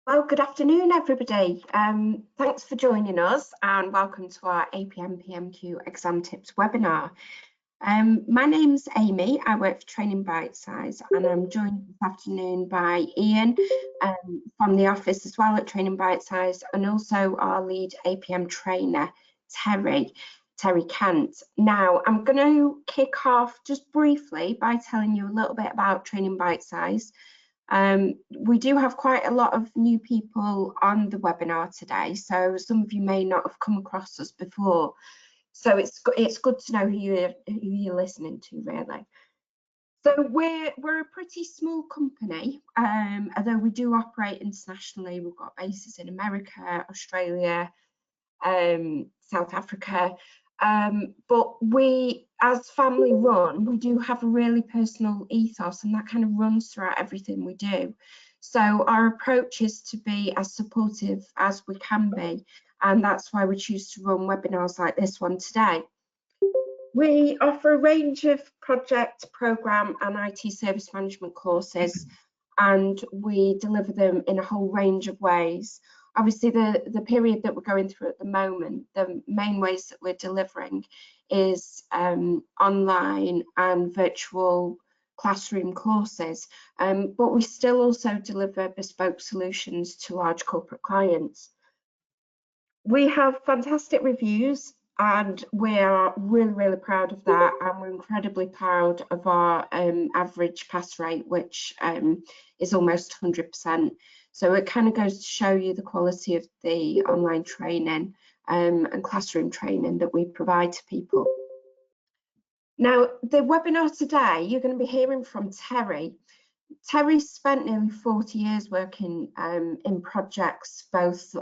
Well, good afternoon, everybody. Thanks for joining us and welcome to our APM PMQ exam tips webinar. My name's Amy. I work for Training Bitesize and I'm joined this afternoon by Ian from the office as well at Training Bitesize, and also our lead APM trainer, Terry Kent. Now, I'm going to kick off just briefly by telling you a little bit about Training Bitesize. We do have quite a lot of new people on the webinar today, so some of you may not have come across us before. So it's good to know who you're listening to, really. So we're a pretty small company, although we do operate internationally. We've got bases in America, Australia, South Africa. But we, as family run, we do have a really personal ethos, and that kind of runs throughout everything we do. So our approach is to be as supportive as we can be, and that's why we choose to run webinars like this one today. We offer a range of project, program and IT service management courses, and we deliver them in a whole range of ways. Obviously, the period that we're going through at the moment, the main ways that we're delivering is online and virtual classroom courses, but we still also deliver bespoke solutions to large corporate clients. We have fantastic reviews and we are really proud of that, and we're incredibly proud of our average pass rate, which is almost 100%. So it kind of goes to show you the quality of the online training and classroom training that we provide to people. Now, the webinar today, you're going to be hearing from Terry. Terry spent nearly 40 years working in projects, both,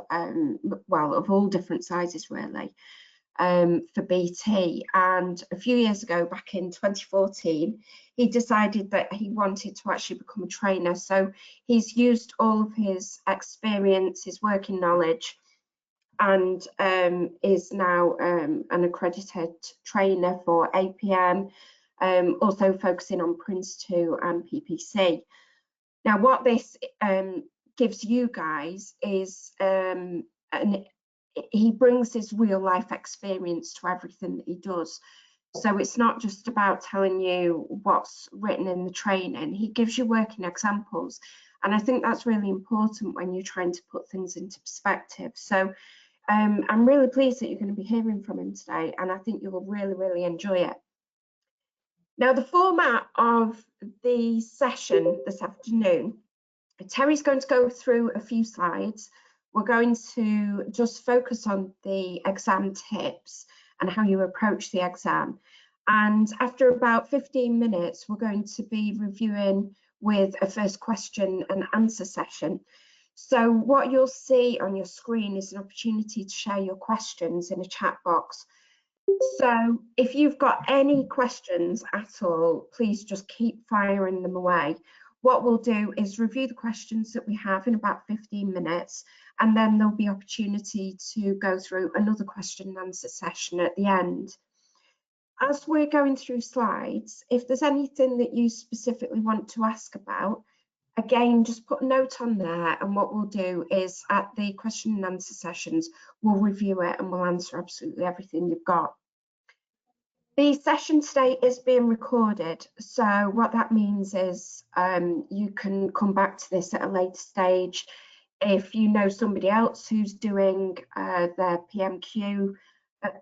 well, of all different sizes, really, for BT. And a few years ago, back in 2014, he decided that he wanted to actually become a trainer. So he's used all of his experience, his working knowledge, and is now an accredited trainer for APM, also focusing on Prince2 and PPC. Now, what this gives you guys is he brings his real life experience to everything that he does. So it's not just about telling you what's written in the training. He gives you working examples. And I think that's really important when you're trying to put things into perspective. So I'm really pleased that you're going to be hearing from him today, and I think you will really enjoy it. Now, the format of the session this afternoon, Terry's going to go through a few slides. We're going to just focus on the exam tips and how you approach the exam. And after about 15 minutes, we're going to be reviewing with a first question and answer session. So what you'll see on your screen is an opportunity to share your questions in a chat box. So if you've got any questions at all, please just keep firing them away. What we'll do is review the questions that we have in about 15 minutes, and then there'll be opportunity to go through another question and answer session at the end. As we're going through slides, if there's anything that you specifically want to ask about, again, just put a note on there, and what we'll do is at the question and answer sessions, we'll review it and we'll answer absolutely everything you've got. The session today is being recorded, so what that means is you can come back to this at a later stage. If you know somebody else who's doing their PMQ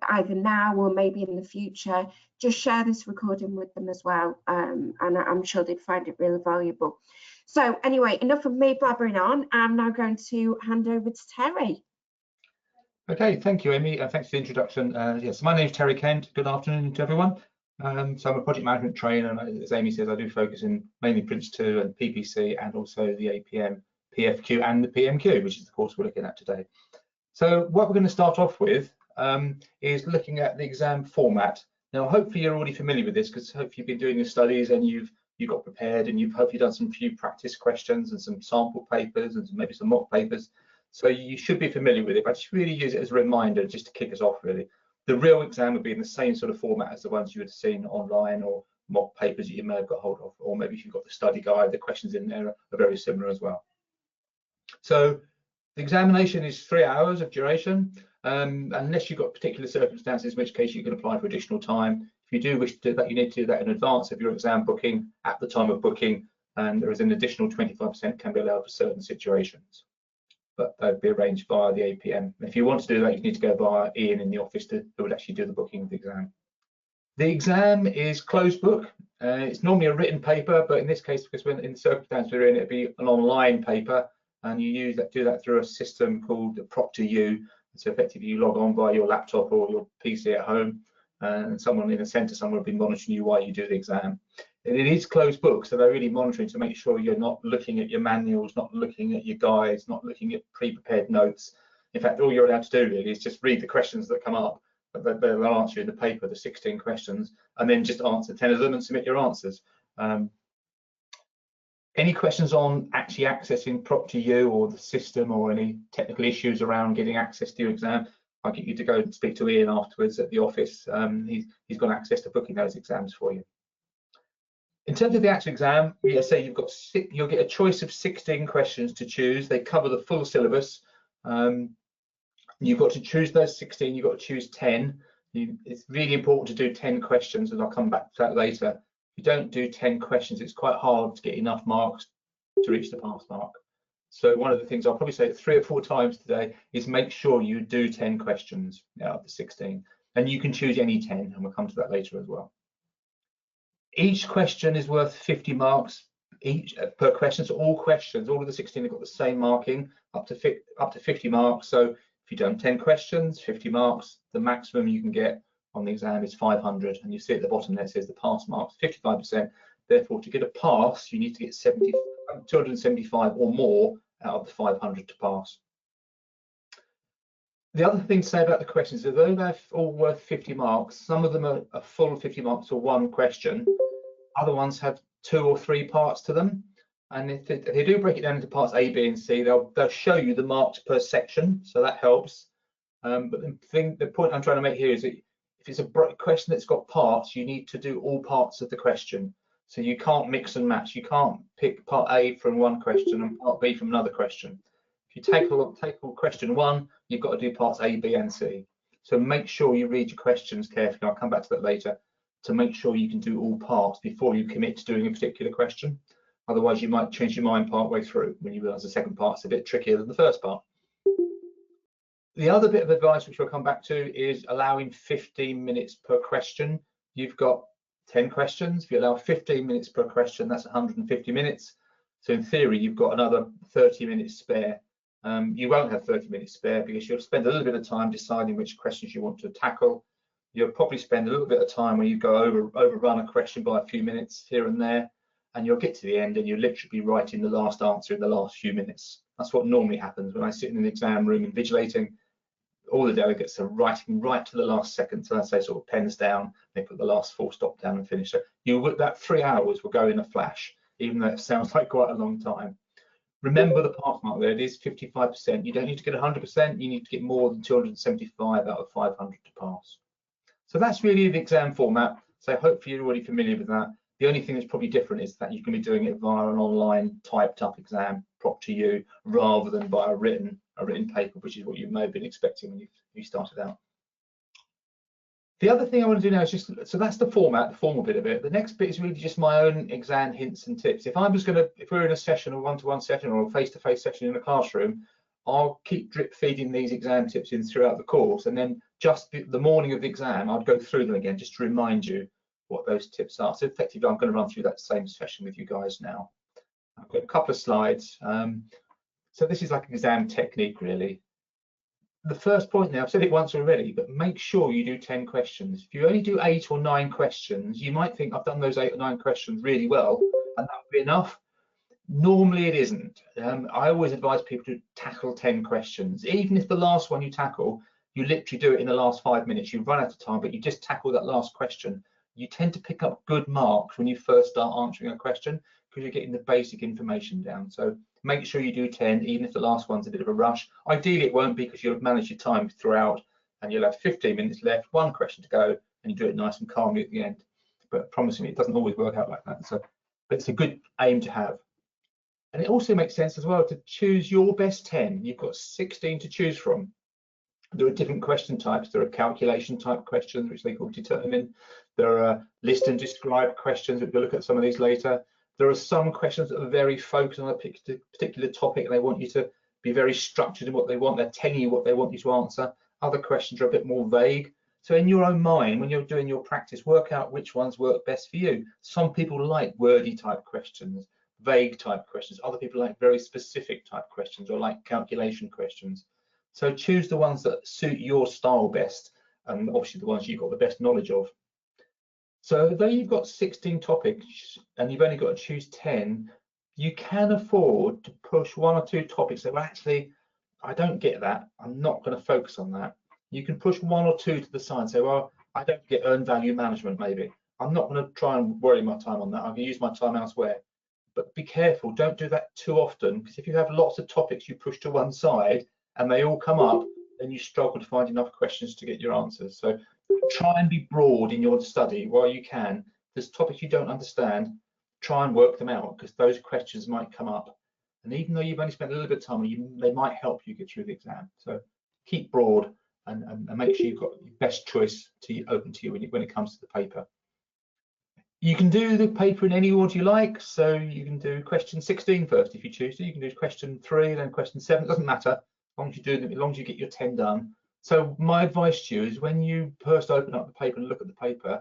either now or maybe in the future, just share this recording with them as well, and I'm sure they'd find it really valuable. So anyway, enough of me blabbering on. I'm now going to hand over to Terry. Okay, thank you, Amy. Thanks for the introduction. Yes, my name is Terry Kent. Good afternoon to everyone. So I'm a project management trainer, and as Amy says, I do focus in mainly Prince2 and PPC, and also the APM PFQ and the PMQ, which is the course we're looking at today. So what we're going to start off with is looking at the exam format. Now, hopefully you're already familiar with this, because hopefully you've been doing your studies and you got prepared, and you've hopefully done some few practice questions and some sample papers and maybe some mock papers. So you should be familiar with it, but I just really use it as a reminder just to kick us off, really. The real exam would be in the same sort of format as the ones you would have seen online, or mock papers that you may have got hold of, or maybe if you've got the study guide, the questions in there are very similar as well. So The examination is 3 hours of duration, unless you've got particular circumstances, in which case you can apply for additional time. If you do wish to do that, you need to do that in advance of your exam booking at the time of booking, and there is an additional 25% can be allowed for certain situations, but they'd be arranged via the APM. If you want to do that, you need to go via Ian in the office who would actually do the booking of the exam. The exam is closed book. It's normally a written paper, but in this case, because when in the circumstance we're in, it'd be an online paper, and you do that through a system called Proctor.U. So effectively, you log on via your laptop or your PC at home, and someone in the centre somewhere will be monitoring you while you do the exam. And it is closed book, so they're really monitoring to make sure you're not looking at your manuals, not looking at your guides, not looking at pre-prepared notes. In fact, all you're allowed to do really is just read the questions that come up. They'll answer in the paper, the 16 questions, and then just answer 10 of them and submit your answers. Any questions on actually accessing Proctor.U or the system, or any technical issues around getting access to your exam, I'll get you to go and speak to Ian afterwards at the office. He's got access to booking those exams for you. In terms of the actual exam, say you'll get a choice of 16 questions to choose. They cover the full syllabus. You've got to choose those 16, you've got to choose 10. It's really important to do 10 questions, and I'll come back to that later. If you don't do 10 questions, it's quite hard to get enough marks to reach the pass mark. So one of the things I'll probably say 3 or 4 times today is make sure you do 10 questions out of the 16. And you can choose any 10, and we'll come to that later as well. Each question is worth 50 marks per question. So all questions, all of the 16 have got the same marking, up to 50 marks. So if you've done 10 questions, 50 marks, the maximum you can get on the exam is 500. And you see at the bottom there, it says the pass marks, 55%. Therefore, to get a pass, you need to get 275 or more out of the 500 to pass. The other thing to say about the questions, although they're all worth 50 marks, some of them are a full 50 marks for one question. Other ones have 2 or 3 parts to them. And if they do break it down into parts A, B, and C, they'll show you the marks per section, so that helps. But the point I'm trying to make here is that if it's a question that's got parts, you need to do all parts of the question. So you can't mix and match. You can't pick part A from one question and part B from another question. If you take question 1, you've got to do parts A, B, and C. So make sure you read your questions carefully. I'll come back to that later, to make sure you can do all parts before you commit to doing a particular question. Otherwise, you might change your mind part way through when you realise the second part's a bit trickier than the first part. The other bit of advice, which we'll come back to, is allowing 15 minutes per question. You've got 10 questions. If you allow 15 minutes per question, that's 150 minutes. So in theory, you've got another 30 minutes spare. You won't have 30 minutes spare because you'll spend a little bit of time deciding which questions you want to tackle. You'll probably spend a little bit of time when you go overrun a question by a few minutes here and there, and you'll get to the end and you'll literally be writing the last answer in the last few minutes. That's what normally happens when I sit in an exam room invigilating. All the delegates are writing right to the last second, so that's they sort of pens down, they put the last full stop down and finish. So that 3 hours will go in a flash, even though it sounds like quite a long time. Remember the pass mark there, it is 55%. You don't need to get 100%, you need to get more than 275 out of 500 to pass. So that's really the exam format. So hopefully you're already familiar with that. The only thing that's probably different is that you can be doing it via an online typed up exam, Proctor.U, rather than by a written paper, which is what you may have been expecting when you started out. The other thing I want to do now is so that's the format, the formal bit of it. The next bit is really just my own exam hints and tips. If we're in a session, a one-to-one session or a face-to-face session in the classroom, I'll keep drip feeding these exam tips in throughout the course, and then just the morning of the exam, I'd go through them again just to remind you what those tips are. So effectively, I'm going to run through that same session with you guys now. I've got a couple of slides. So this is like an exam technique, really. The first point now, I've said it once already, but make sure you do 10 questions. If you only do 8 or 9 questions, you might think I've done those 8 or 9 questions really well, and that would be enough. Normally it isn't. I always advise people to tackle 10 questions. Even if the last one you tackle, you literally do it in the last 5 minutes, you run out of time, but you just tackle that last question. You tend to pick up good marks when you first start answering a question because you're getting the basic information down. So make sure you do 10, even if the last one's a bit of a rush. Ideally, it won't be because you'll manage your time throughout and you'll have 15 minutes left, 1 question to go, and you do it nice and calmly at the end. But promise me, it doesn't always work out like that. So but it's a good aim to have. And it also makes sense as well to choose your best 10. You've got 16 to choose from. There are different question types. There are calculation type questions, which they call determine. There are list and describe questions, which we'll look at some of these later. There are some questions that are very focused on a particular topic, and they want you to be very structured in what they want. They're telling you what they want you to answer. Other questions are a bit more vague. So in your own mind, when you're doing your practice, work out which ones work best for you. Some people like wordy type questions, vague type questions. Other people like very specific type questions or like calculation questions. So choose the ones that suit your style best, and obviously the ones you've got the best knowledge of. So though you've got 16 topics and you've only got to choose 10, you can afford to push 1 or 2 topics that, well, actually, I don't get that. I'm not going to focus on that. You can push 1 or 2 to the side and say, well, I don't get earned value management, maybe. I'm not going to try and worry my time on that. I can use my time elsewhere. But be careful, don't do that too often, because if you have lots of topics you push to one side and they all come up, then you struggle to find enough questions to get your answers. So try and be broad in your study while you can. If there's topics you don't understand, try and work them out, because those questions might come up. And even though you've only spent a little bit of time on them, they might help you get through the exam. So keep broad and make sure you've got your best choice open to you when it comes to the paper. You can do the paper in any order you like. So you can do question 16 first if you choose to. You can do question 3, then question 7. It doesn't matter, as long as you do them, as long as you get your 10 done. So my advice to you is, when you first open up the paper and look at the paper,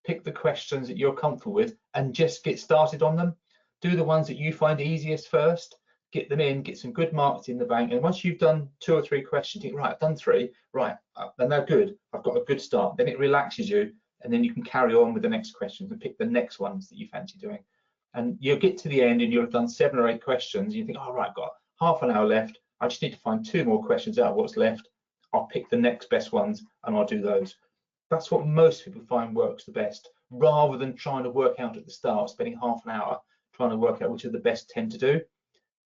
pick the questions that you're comfortable with and just get started on them. Do the ones that you find easiest first, get them in, get some good marks in the bank. And once you've done 2 or 3 questions, think, right, I've done 3, right, then they're good. I've got a good start. Then it relaxes you, and then you can carry on with the next questions and pick the next ones that you fancy doing. And you'll get to the end and you'll have done 7 or 8 questions. And you think, all right, I've got half an hour left. I just need to find 2 more questions out of what's left. I'll pick the next best ones and I'll do those. That's what most people find works the best, rather than trying to work out at the start, spending half an hour trying to work out which are the best 10 to do.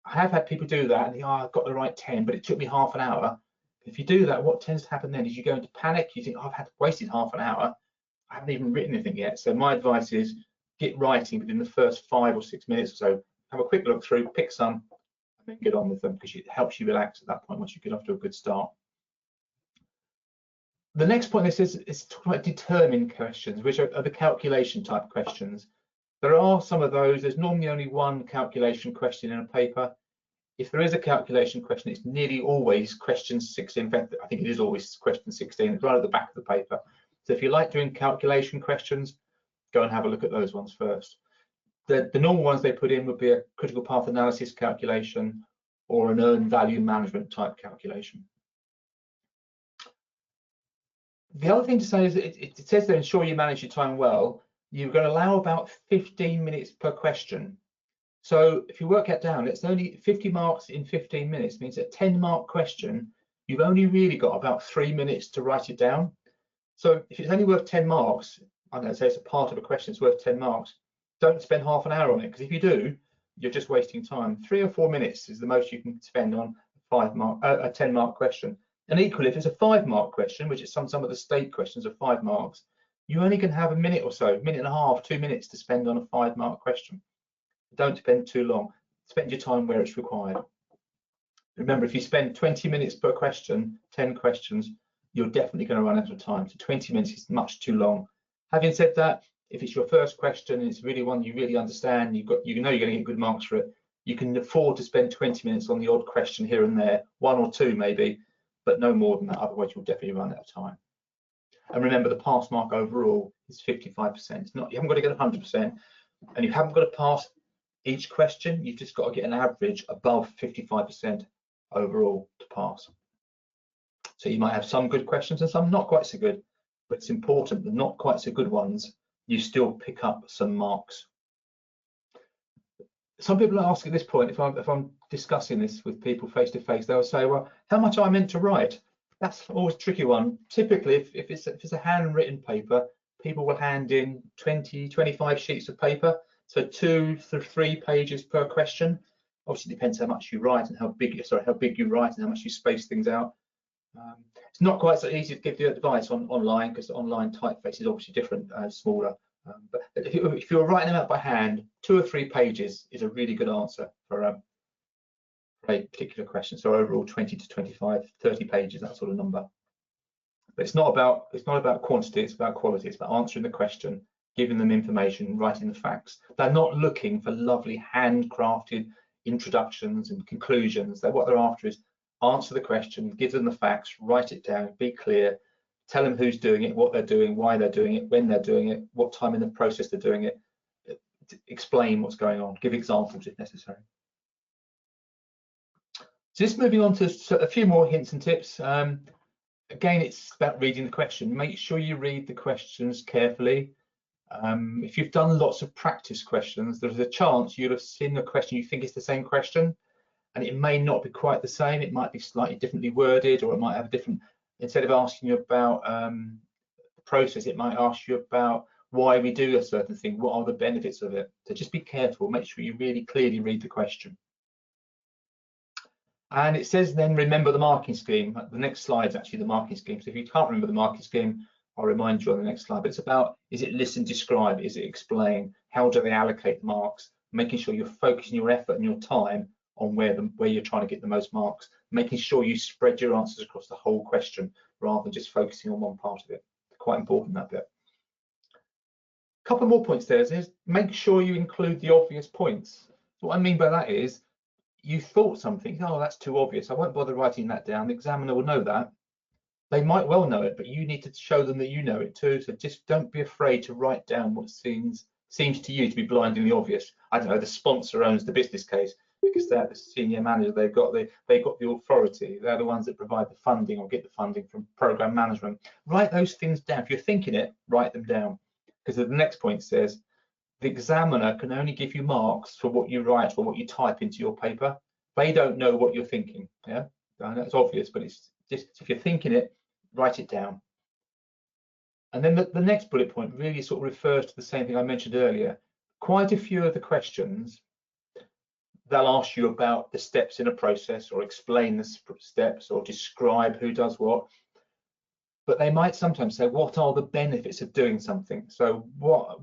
I have had people do that and think, oh, I've got the right 10, but it took me half an hour. If you do that, what tends to happen then is you go into panic. You think, oh, I've wasted half an hour. I haven't even written anything yet. So my advice is, get writing within the first 5 or 6 minutes or so. Have a quick look through, pick some, and then get on with them, because it helps you relax at that point once you get off to a good start. The next point is talking about determine questions, which are the calculation type questions. There are some of those. There's normally only 1 calculation question in a paper. If there is a calculation question, it's nearly always question 16. In fact, I think it is always question 16. It's right at the back of the paper. So if you like doing calculation questions, go and have a look at those ones first. The normal ones they put in would be a critical path analysis calculation or an earned value management type calculation. The other thing to say is that it says there, ensure you manage your time well. You're going to allow about 15 minutes per question. So if you work that down, it's only 50 marks in 15 minutes, means that a 10-mark question, you've only really got about 3 minutes to write it down. So if it's only worth 10 marks, I don't know, say it's a part of a question, it's worth 10 marks, don't spend half an hour on it, because if you do, you're just wasting time. 3 or 4 minutes is the most you can spend on a 10-mark question. And equally, if it's a 5-mark question, which is some of the state questions are 5 marks, you only can have a minute or so, minute and a half, 2 minutes to spend on a 5-mark question. Don't spend too long. Spend your time where it's required. Remember, if you spend 20 minutes per question, 10 questions, you're definitely going to run out of time. So 20 minutes is much too long. Having said that, if it's your first question and it's really one you really understand, you know you're going to get good marks for it, you can afford to spend 20 minutes on the odd question here and there, 1 or 2 maybe, but no more than that, otherwise you'll definitely run out of time. And remember, the pass mark overall is 55%. It's not, you haven't got to get 100%, and you haven't got to pass each question, you've just got to get an average above 55% overall to pass. So you might have some good questions and some not quite so good, but it's important the not quite so good ones, you still pick up some marks. Some people ask at this point, if I'm discussing this with people face to face, they'll say, well, how much am I meant to write? That's always a tricky one. Typically, if it's a handwritten paper, people will hand in 20, 25 sheets of paper, so 2 to 3 pages per question. Obviously, it depends how much you write and how big you write and how much you space things out. It's not quite so easy to give you advice online, because online typeface is obviously different, smaller. But if you're writing them out by hand, 2 or 3 pages is a really good answer for a particular question. So overall 20 to 25, 30 pages, that sort of number. But it's not about quantity, it's about quality. It's about answering the question, giving them information, writing the facts. They're not looking for lovely handcrafted introductions and conclusions. What they're after is answer the question, give them the facts, write it down, be clear, tell them who's doing it, what they're doing, why they're doing it, when they're doing it, what time in the process they're doing it, explain what's going on, give examples if necessary. So just moving on to a few more hints and tips. Again, it's about reading the question. Make sure you read the questions carefully. If you've done lots of practice questions, there's a chance you'll have seen a question you think is the same question, and it may not be quite the same. It might be slightly differently worded, or it might have a different, instead of asking you about the process, it might ask you about why we do a certain thing, what are the benefits of it. So just be careful, make sure you really clearly read the question. And it says then remember the marking scheme. The next slide is actually the marking scheme. So if you can't remember the marking scheme, I'll remind you on the next slide. But it's about, is it listen, describe, is it explain, how do they allocate the marks, making sure you're focusing your effort and your time on where you're trying to get the most marks, making sure you spread your answers across the whole question rather than just focusing on one part of it. Quite important, that bit. A couple more points there is make sure you include the obvious points. So what I mean by that is, you thought something, oh, that's too obvious, I won't bother writing that down, the examiner will know that. They might well know it, but you need to show them that you know it too. So just don't be afraid to write down what seems to you to be blindingly obvious. I don't know, the sponsor owns the business case because they're the senior manager, they've got the authority, they're the ones that provide the funding or get the funding from program management. Write those things down. If you're thinking it, write them down, because the next point says the examiner can only give you marks for what you write or what you type into your paper. They don't know what you're thinking. Yeah, I know it's obvious, but it's just, if you're thinking it, write it down. And then the next bullet point really sort of refers to the same thing I mentioned earlier. Quite a few of the questions, they'll ask you about the steps in a process or explain the steps or describe who does what. But they might sometimes say, what are the benefits of doing something? So what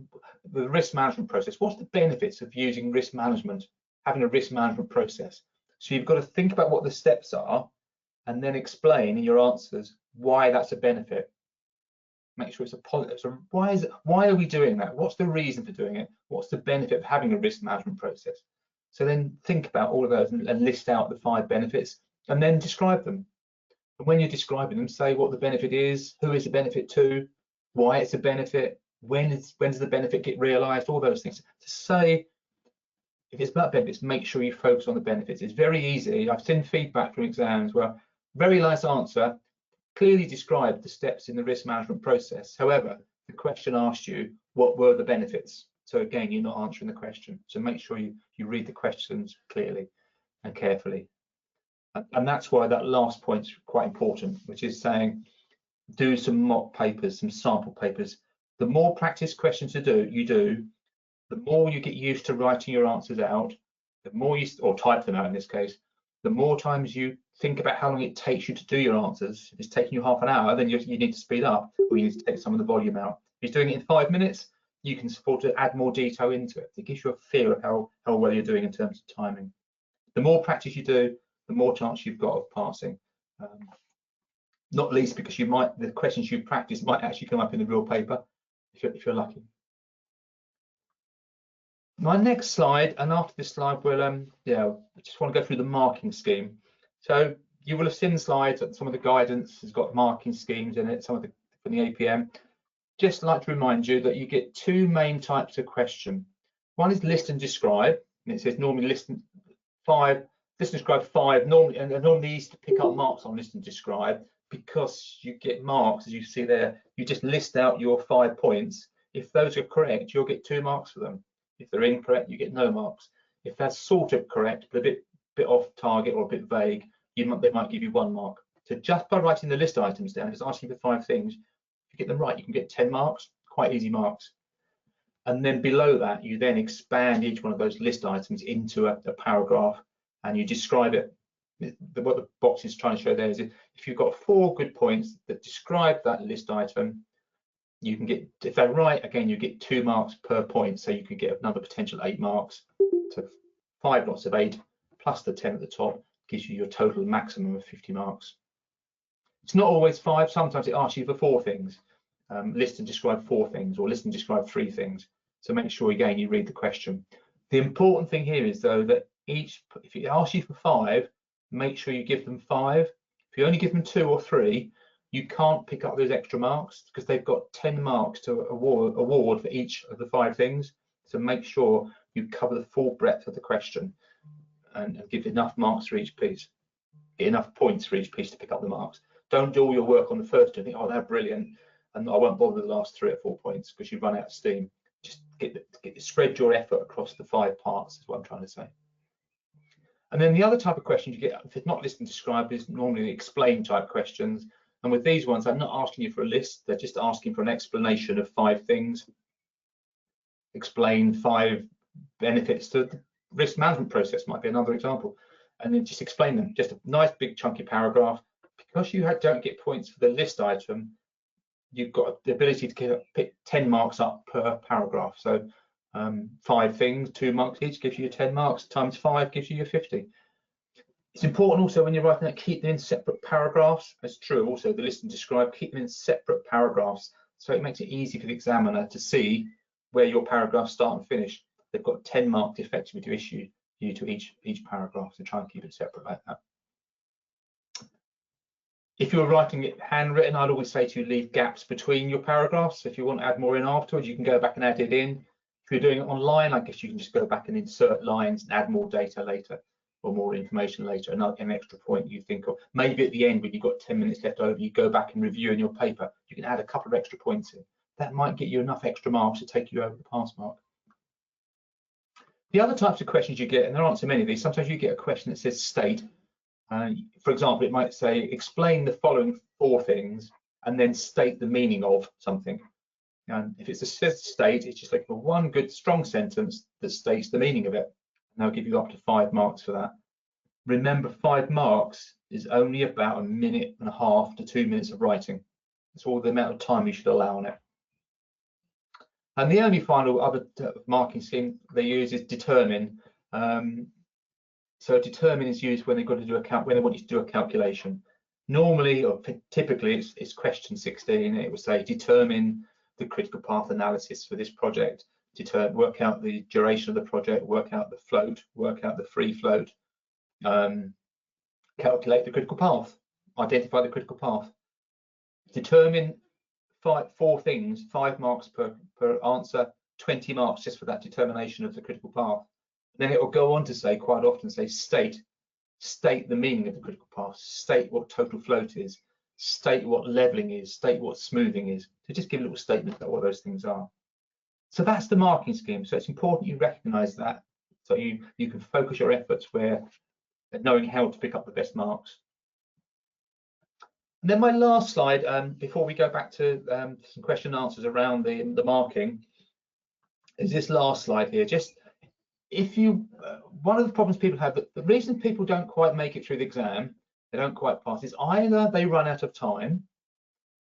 the risk management process, what's the benefits of using risk management, having a risk management process? So you've got to think about what the steps are and then explain in your answers why that's a benefit. Make sure it's a positive. So why are we doing that? What's the reason for doing it? What's the benefit of having a risk management process? So then think about all of those and list out the 5 benefits and then describe them. And when you're describing them, say what the benefit is, who is the benefit to, why it's a benefit, when does the benefit get realised, all those things. To say, if it's about benefits, make sure you focus on the benefits. It's very easy. I've seen feedback from exams where very nice answer, clearly described the steps in the risk management process. However, the question asked you, what were the benefits? So again, you're not answering the question. So make sure you read the questions clearly and carefully. And that's why that last point's quite important, which is saying, do some mock papers, some sample papers. The more practice questions you do, the more you get used to writing your answers out, the more you, or type them out in this case, the more times you think about how long it takes you to do your answers. If it's taking you half an hour, then you need to speed up, or you need to take some of the volume out. If you're doing it in 5 minutes, you can afford to add more detail into it. It gives you a feel of how well you're doing in terms of timing. The more practice you do, the more chance you've got of passing. Not least because the questions you practice might actually come up in the real paper if you're lucky. My next slide, and after this slide, we'll I just want to go through the marking scheme. So you will have seen the slides that some of the guidance has got marking schemes in it, some of the from the APM. Just like to remind you that you get 2 main types of question. One is list and describe, and it says normally list and describe 5 normally, and normally used to pick up marks on list and describe because you get marks, as you see there. You just list out your 5 points. If those are correct, you'll get 2 marks for them. If they're incorrect, you get no marks. If that's sort of correct, but a bit off target or a bit vague, they might give you 1 mark. So just by writing the list items down, it's asking for 5 things. If you get them right, you can get 10 marks, quite easy marks. And then below that, you then expand each one of those list items into a paragraph, and you describe it. What the box is trying to show there is if you've got 4 good points that describe that list item, you can get, if they're right, again, you get 2 marks per point. So you could get another potential 8 marks. So 5 lots of 8 plus the 10 at the top gives you your total maximum of 50 marks. It's not always 5. Sometimes it asks you for 4 things. List and describe 4 things, or list and describe 3 things. So make sure, again, you read the question. The important thing here is, though, that if it asks you for 5, make sure you give them 5. If you only give them 2 or 3, you can't pick up those extra marks because they've got 10 marks to award for each of the 5 things. So make sure you cover the full breadth of the question and give enough marks for each piece, enough points for each piece to pick up the marks. Don't do all your work on the first 2 and think, oh, they're brilliant, and I won't bother the last 3 or 4 points because you run out of steam. Just spread your effort across the 5 parts, is what I'm trying to say. And then the other type of questions you get, if it's not list and describe, is normally the explain type questions. And with these ones, I'm not asking you for a list, they're just asking for an explanation of 5 things. Explain 5 benefits to the risk management process might be another example. And then just explain them, just a nice big chunky paragraph. Because you don't get points for the list item, you've got the ability to pick 10 marks up per paragraph. So 5 things, 2 marks each gives you your 10 marks, times 5 gives you your 50. It's important also when you're writing that, keep them in separate paragraphs. That's true also, the list and describe, keep them in separate paragraphs. So it makes it easy for the examiner to see where your paragraphs start and finish. They've got 10 marks effectively to issue you to each paragraph, so try and keep it separate like that. If you're writing it handwritten, I'd always say to you, leave gaps between your paragraphs. If you want to add more in afterwards, you can go back and add it in. If you're doing it online, I guess you can just go back and insert lines and add more data later or more information later, an extra point you think of. Maybe at the end, when you've got 10 minutes left over, you go back and review in your paper, you can add a couple of extra points in. That might get you enough extra marks to take you over the pass mark. The other types of questions you get, and there aren't so many of these, sometimes you get a question that says state. For example, it might say, explain the following 4 things and then state the meaning of something. And if it's a state, it's just like for one good strong sentence that states the meaning of it. And they'll give you up to 5 marks for that. Remember, 5 marks is only about 1.5 minutes to 2 minutes of writing. That's all the amount of time you should allow on it. And the only final other marking scheme they use is determine. So determine is used when they've got to do when they want you to do a calculation. Normally, or typically, it's question 16. It will say determine the critical path analysis for this project. Work out the duration of the project. Work out the float. Work out the free float. Calculate the critical path. Identify the critical path. Determine 4 things. 5 marks per answer. 20 marks just for that determination of the critical path. Then it will go on to say, quite often say, state the meaning of the critical path, state what total float is, state what leveling is, state what smoothing is. So just give a little statement about what those things are. So that's the marking scheme. So it's important you recognize that, so you can focus your efforts knowing how to pick up the best marks. And then my last slide, before we go back to some question and answers around the marking, is this last slide here. Just if you, one of the problems people have, the reason people don't quite make it through the exam, they don't quite pass, is either they run out of time,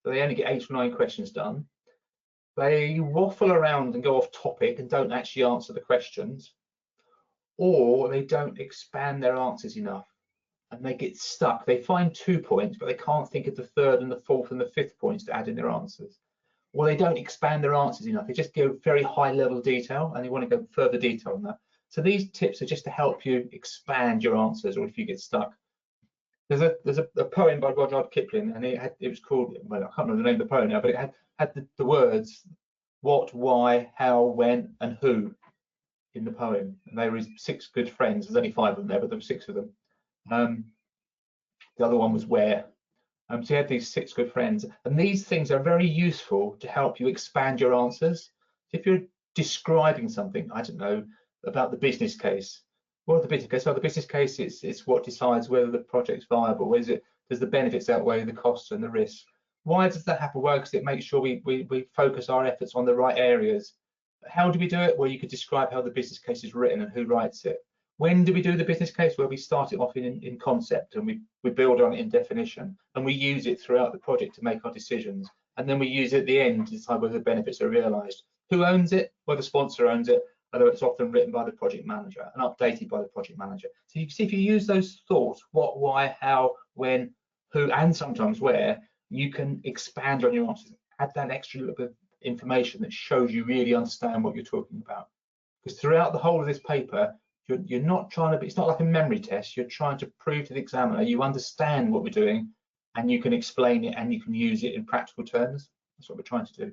so they only get 8 or 9 questions done, they waffle around and go off topic and don't actually answer the questions, or they don't expand their answers enough and they get stuck. They find 2 points, but they can't think of the 3rd and the 4th and the 5th points to add in their answers. Or they don't expand their answers enough. They just go very high level detail and they want to go further detail on that. So these tips are just to help you expand your answers, or if you get stuck. There's a poem by Rudyard Kipling, and it was called, well, I can't remember the name of the poem now, but it had the words what, why, how, when, and who in the poem. And they were his 6 good friends. There's only 5 of them there, but there were 6 of them. The other one was where. So you had these 6 good friends, and these things are very useful to help you expand your answers. If you're describing something, I don't know, about the business case. What are the business case? So the business case is what decides whether the project's viable. Does the benefits outweigh the costs and the risks? Why does that happen? Well, because it makes sure we focus our efforts on the right areas. How do we do it? Well, you could describe how the business case is written and who writes it. When do we do the business case? Well, we start it off in concept and we build on it in definition, and we use it throughout the project to make our decisions. and then we use it at the end to decide whether the benefits are realised. Who owns it? Well, the sponsor owns it, although it's often written by the project manager and updated by the project manager. So you can see if you use those thoughts, what, why, how, when, who, and sometimes where, you can expand on your answers, add that extra little bit of information that shows you really understand what you're talking about. Because throughout the whole of this paper, you're not trying to be, it's not like a memory test, you're trying to prove to the examiner you understand what we're doing and you can explain it and you can use it in practical terms. That's what we're trying to do.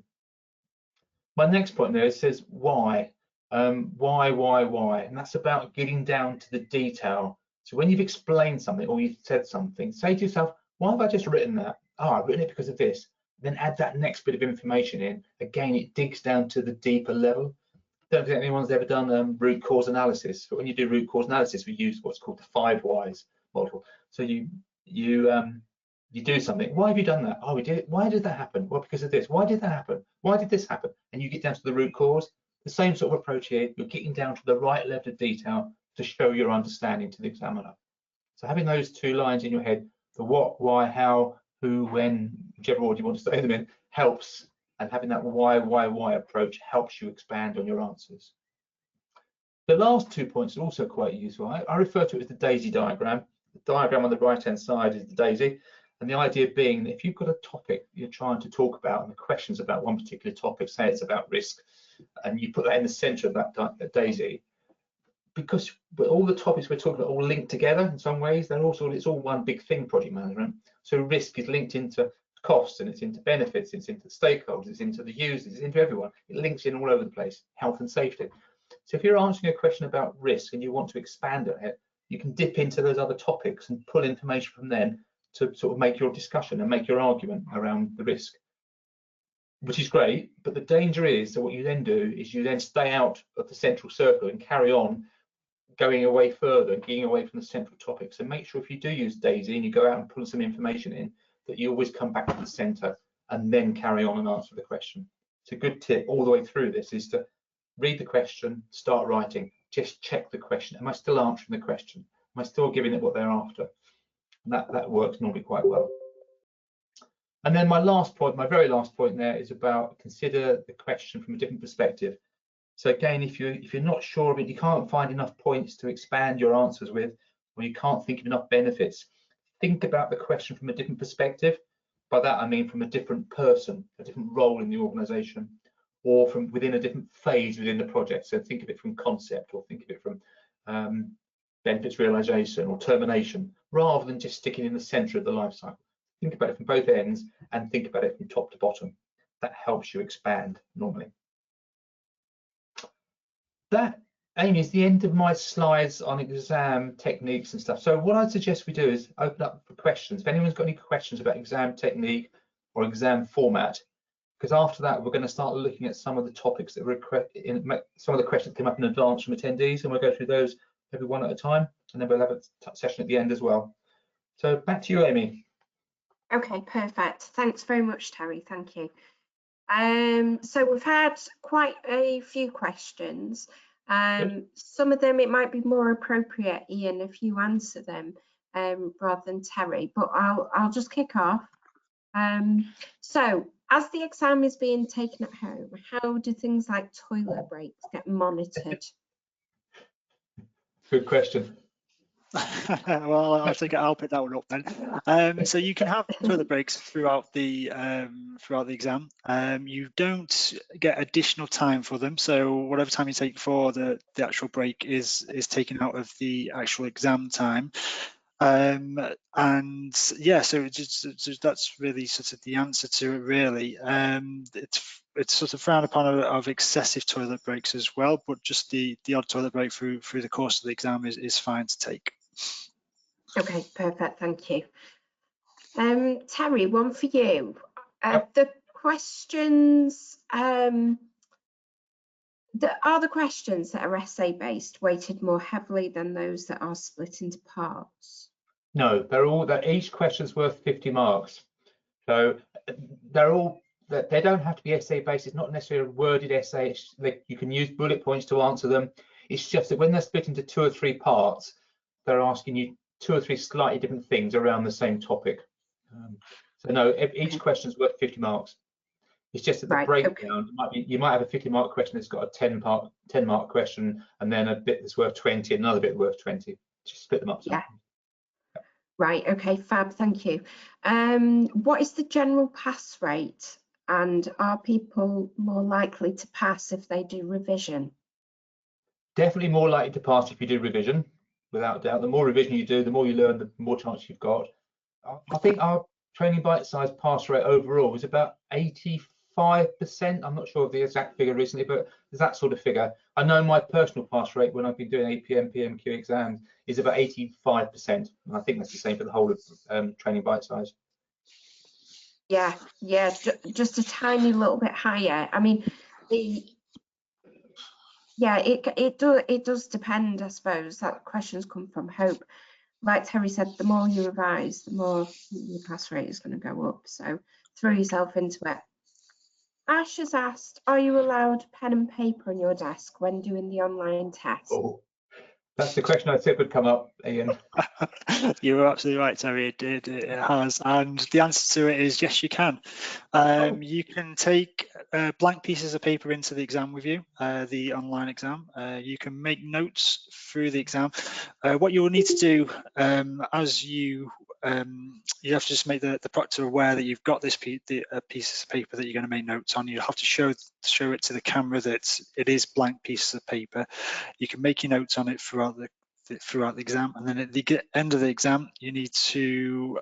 My next point there says why. Why? And that's about getting down to the detail. So when you've explained something or you've said something, say to yourself, why have I just written that? Oh, I've written it because of this. Then add that next bit of information in. Again, it digs down to the deeper level. Don't think anyone's ever done root cause analysis, but when you do root cause analysis, we use what's called the 5 whys model. So you do something. Why have you done that? Oh, we did it. Why did that happen? Well, because of this. Why did that happen? Why did this happen? And you get down to the root cause. The same sort of approach here. You're getting down to the right level of detail to show your understanding to the examiner. So having those 2 lines in your head, the what, why, how, who, when, whichever order you want to say them in, helps. And having that why approach helps you expand on your answers. The last 2 points are also quite useful. I refer to it as the daisy diagram. The diagram on the right-hand side is the daisy. And the idea being that if you've got a topic you're trying to talk about and the question's about one particular topic, say it's about risk, and you put that in the center of that daisy, because all the topics we're talking about all linked together in some ways, then also it's all one big thing, project management. So risk is linked into costs and it's into benefits, it's into stakeholders, it's into the users, it's into everyone. It links in all over the place, health and safety. So if you're answering a question about risk and you want to expand on it, you can dip into those other topics and pull information from them to sort of make your discussion and make your argument around the risk, which is great. But the danger is that what you then do is you then stay out of the central circle and carry on going away further and getting away from the central topic. So make sure if you do use DAISY and you go out and pull some information in, that you always come back to the center and then carry on and answer the question. It's a good tip all the way through this is to read the question, start writing, just check the question. Am I still answering the question? Am I still giving it what they're after? And that works normally quite well. And then my last point, my very last point there is about consider the question from a different perspective. So again, if you're not sure of it, you can't find enough points to expand your answers with, or you can't think of enough benefits, think about the question from a different perspective. By that I mean from a different person, a different role in the organization, or from within a different phase within the project. So think of it from concept, or think of it from benefits realization or termination, rather than just sticking in the center of the life cycle. Think about it from both ends and think about it from top to bottom. That helps you expand normally. That, Amy, is the end of my slides on exam techniques and stuff. So what I'd suggest we do is open up for questions. If anyone's got any questions about exam technique or exam format, because after that we're going to start looking at some of the topics that were some of the questions that came up in advance from attendees, and we'll go through those maybe one at a time, and then we'll have a session at the end as well. So back to you, Amy. Okay, perfect. Thanks very much, Terry. Thank you. So we've had quite a few questions. Some of them it might be more appropriate, Ian, if you answer them rather than Terry, but I'll just kick off. So as the exam is being taken at home, how do things like toilet breaks get monitored? Good question. Well, I'll pick that one up then. So you can have toilet breaks throughout the exam. You don't get additional time for them. So whatever time you take for the actual break is taken out of the actual exam time. And yeah, so that's really sort of the answer to it, really. It's sort of frowned upon of excessive toilet breaks as well, but just the odd toilet break through the course of the exam is fine to take. Okay, perfect, thank you. Terry, one for you. Yep. The questions, are the questions that are essay based weighted more heavily than those that are split into parts? No, each question's worth 50 marks. So they don't have to be essay based. It's not necessarily a worded essay. You can use bullet points to answer them. It's just that when they're split into 2 or 3 parts, they're asking you 2 or 3 slightly different things around the same topic. So no, each question's worth 50 marks. It's just that the Right, breakdown you might have a 50-mark question that's got a 10-mark question, and then a bit that's worth 20, another bit worth 20. Just split them up. yeah. Right, okay, fab, thank you. What is the general pass rate, and are people more likely to pass if they do revision? Definitely more likely to pass if you do revision, without doubt. The more revision you do, the more you learn, the more chance you've got. I think our training bite size pass rate overall was about 85%. I'm not sure of the exact figure recently, but there's that sort of figure. I know my personal pass rate when I've been doing APM PMQ exams is about 85%, and I think that's the same for the whole of training bite size. Yeah, just a tiny little bit higher. I mean, it does depend, I suppose. That questions come from hope. Like Terry said, the more you revise, the more your pass rate is going to go up. So throw yourself into it. Ash has asked, are you allowed pen and paper on your desk when doing the online test? Oh, that's the question I said would come up, Ian. You were absolutely right, Terry. It has, and the answer to it is yes, you can. You can take blank pieces of paper into the exam with you, the online exam. You can make notes through the exam. What you will need to do, as you have to just make the proctor aware that you've got this pieces of paper that you're going to make notes on. You have to show it to the camera that it is blank pieces of paper. You can make your notes on it throughout the exam, and then at the end of the exam you need to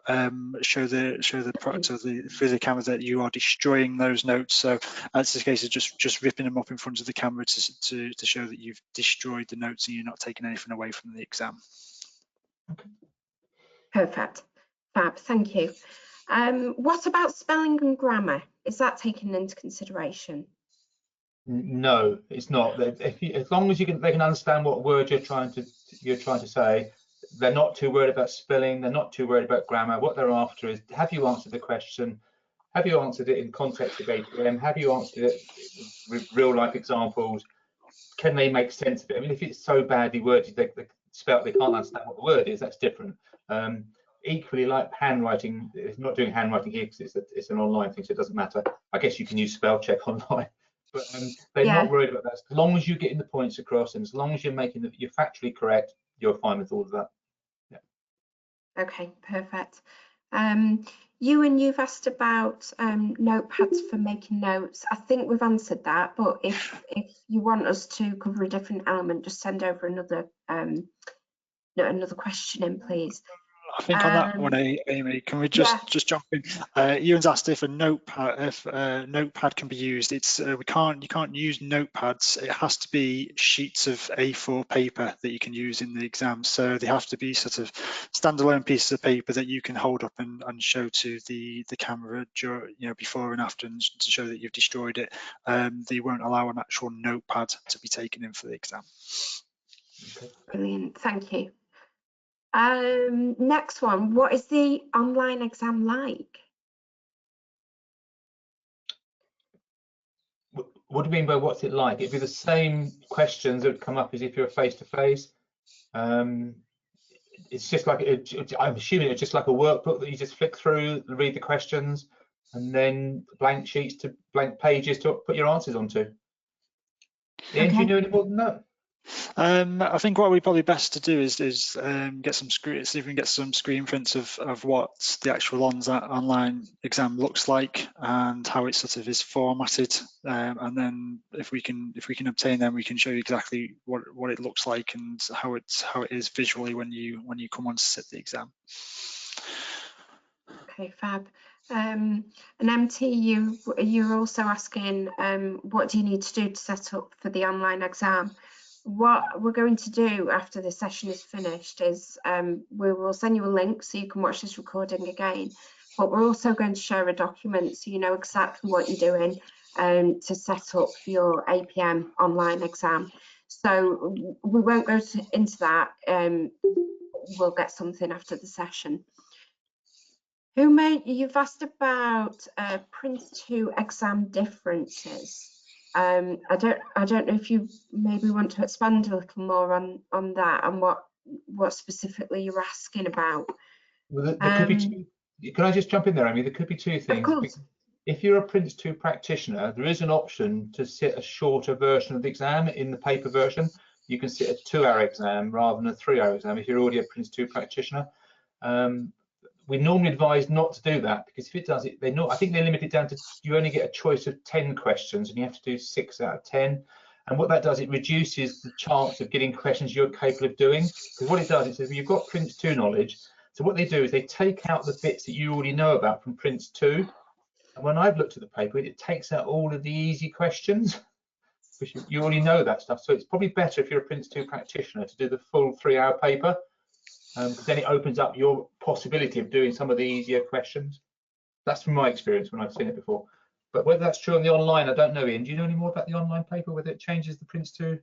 show the proctor through the camera that you are destroying those notes. So that's the case of just ripping them up in front of the camera to show that you've destroyed the notes and you're not taking anything away from the exam. Perfect, fab, thank you. What about spelling and grammar? Is that taken into consideration? No, it's not. As long as they can understand what word you're trying to say, they're not too worried about spelling. They're not too worried about grammar. What they're after is, have you answered the question? Have you answered it in context of APM? Have you answered it with real life examples? Can they make sense of it? I mean, if it's so badly worded, they can't understand what the word is. That's different. Equally, like handwriting, it's not doing handwriting here because it's an online thing, so it doesn't matter. I guess you can use spell check online. But they're not worried about that. As long as you're getting the points across, and as long as you're making you're factually correct, you're fine with all of that. Yeah. Okay, perfect. You've asked about notepads for making notes. I think we've answered that, but if you want us to cover a different element, just send over another question in, please. I think on that one, Amy, can we just jump in? Ewan's asked if a notepad can be used. It's you can't use notepads. It has to be sheets of A4 paper that you can use in the exam. So they have to be sort of standalone pieces of paper that you can hold up and show to the camera, before and after, and to show that you've destroyed it. They won't allow an actual notepad to be taken in for the exam. Brilliant, thank you. Next one, what is the online exam like? What do you mean by what's it like? It'd be the same questions that would come up as if you're face-to-face. It's just like, I'm assuming it's just like a workbook that you just flick through, read the questions, and then blank sheets to blank pages to put your answers onto. Ian, do you know any more than that? I think what we probably best to do is get some see if we can get some screen prints of what the actual online exam looks like and how it sort of is formatted, and then if we can obtain them, we can show you exactly what it looks like and how it is visually when you come on to sit the exam. Okay, fab. And MT, you're also asking what do you need to do to set up for the online exam? What we're going to do after the session is finished is we will send you a link so you can watch this recording again, but we're also going to share a document so you know exactly what you're doing to set up for your APM online exam. So we won't go into that. We'll get something after the session. You've asked about Prince 2 exam differences. I don't know if you maybe want to expand a little more on that and what specifically you're asking about. Well, there could be two. Can I just jump in there, Amy? There could be two things. Of course. if you're a Prince 2 practitioner, there is an option to sit a shorter version of the exam in the paper version. You can sit a 2-hour exam rather than a 3-hour exam if you're already a Prince 2 practitioner. We normally advise not to do that, because if it does it, I think they limit it down to, you only get a choice of 10 questions and you have to do 6 out of 10. And what that does, it reduces the chance of getting questions you're capable of doing. Because what it does, it says, well, you've got Prince 2 knowledge. So what they do is they take out the bits that you already know about from Prince 2. And when I've looked at the paper, it takes out all of the easy questions, because you already know that stuff. So it's probably better if you're a Prince 2 practitioner to do the full 3-hour paper, because then it opens up your possibility of doing some of the easier questions. That's from my experience when I've seen it before. But whether that's true on the online, I don't know. Ian, do you know any more about the online paper, whether it changes the Prince 2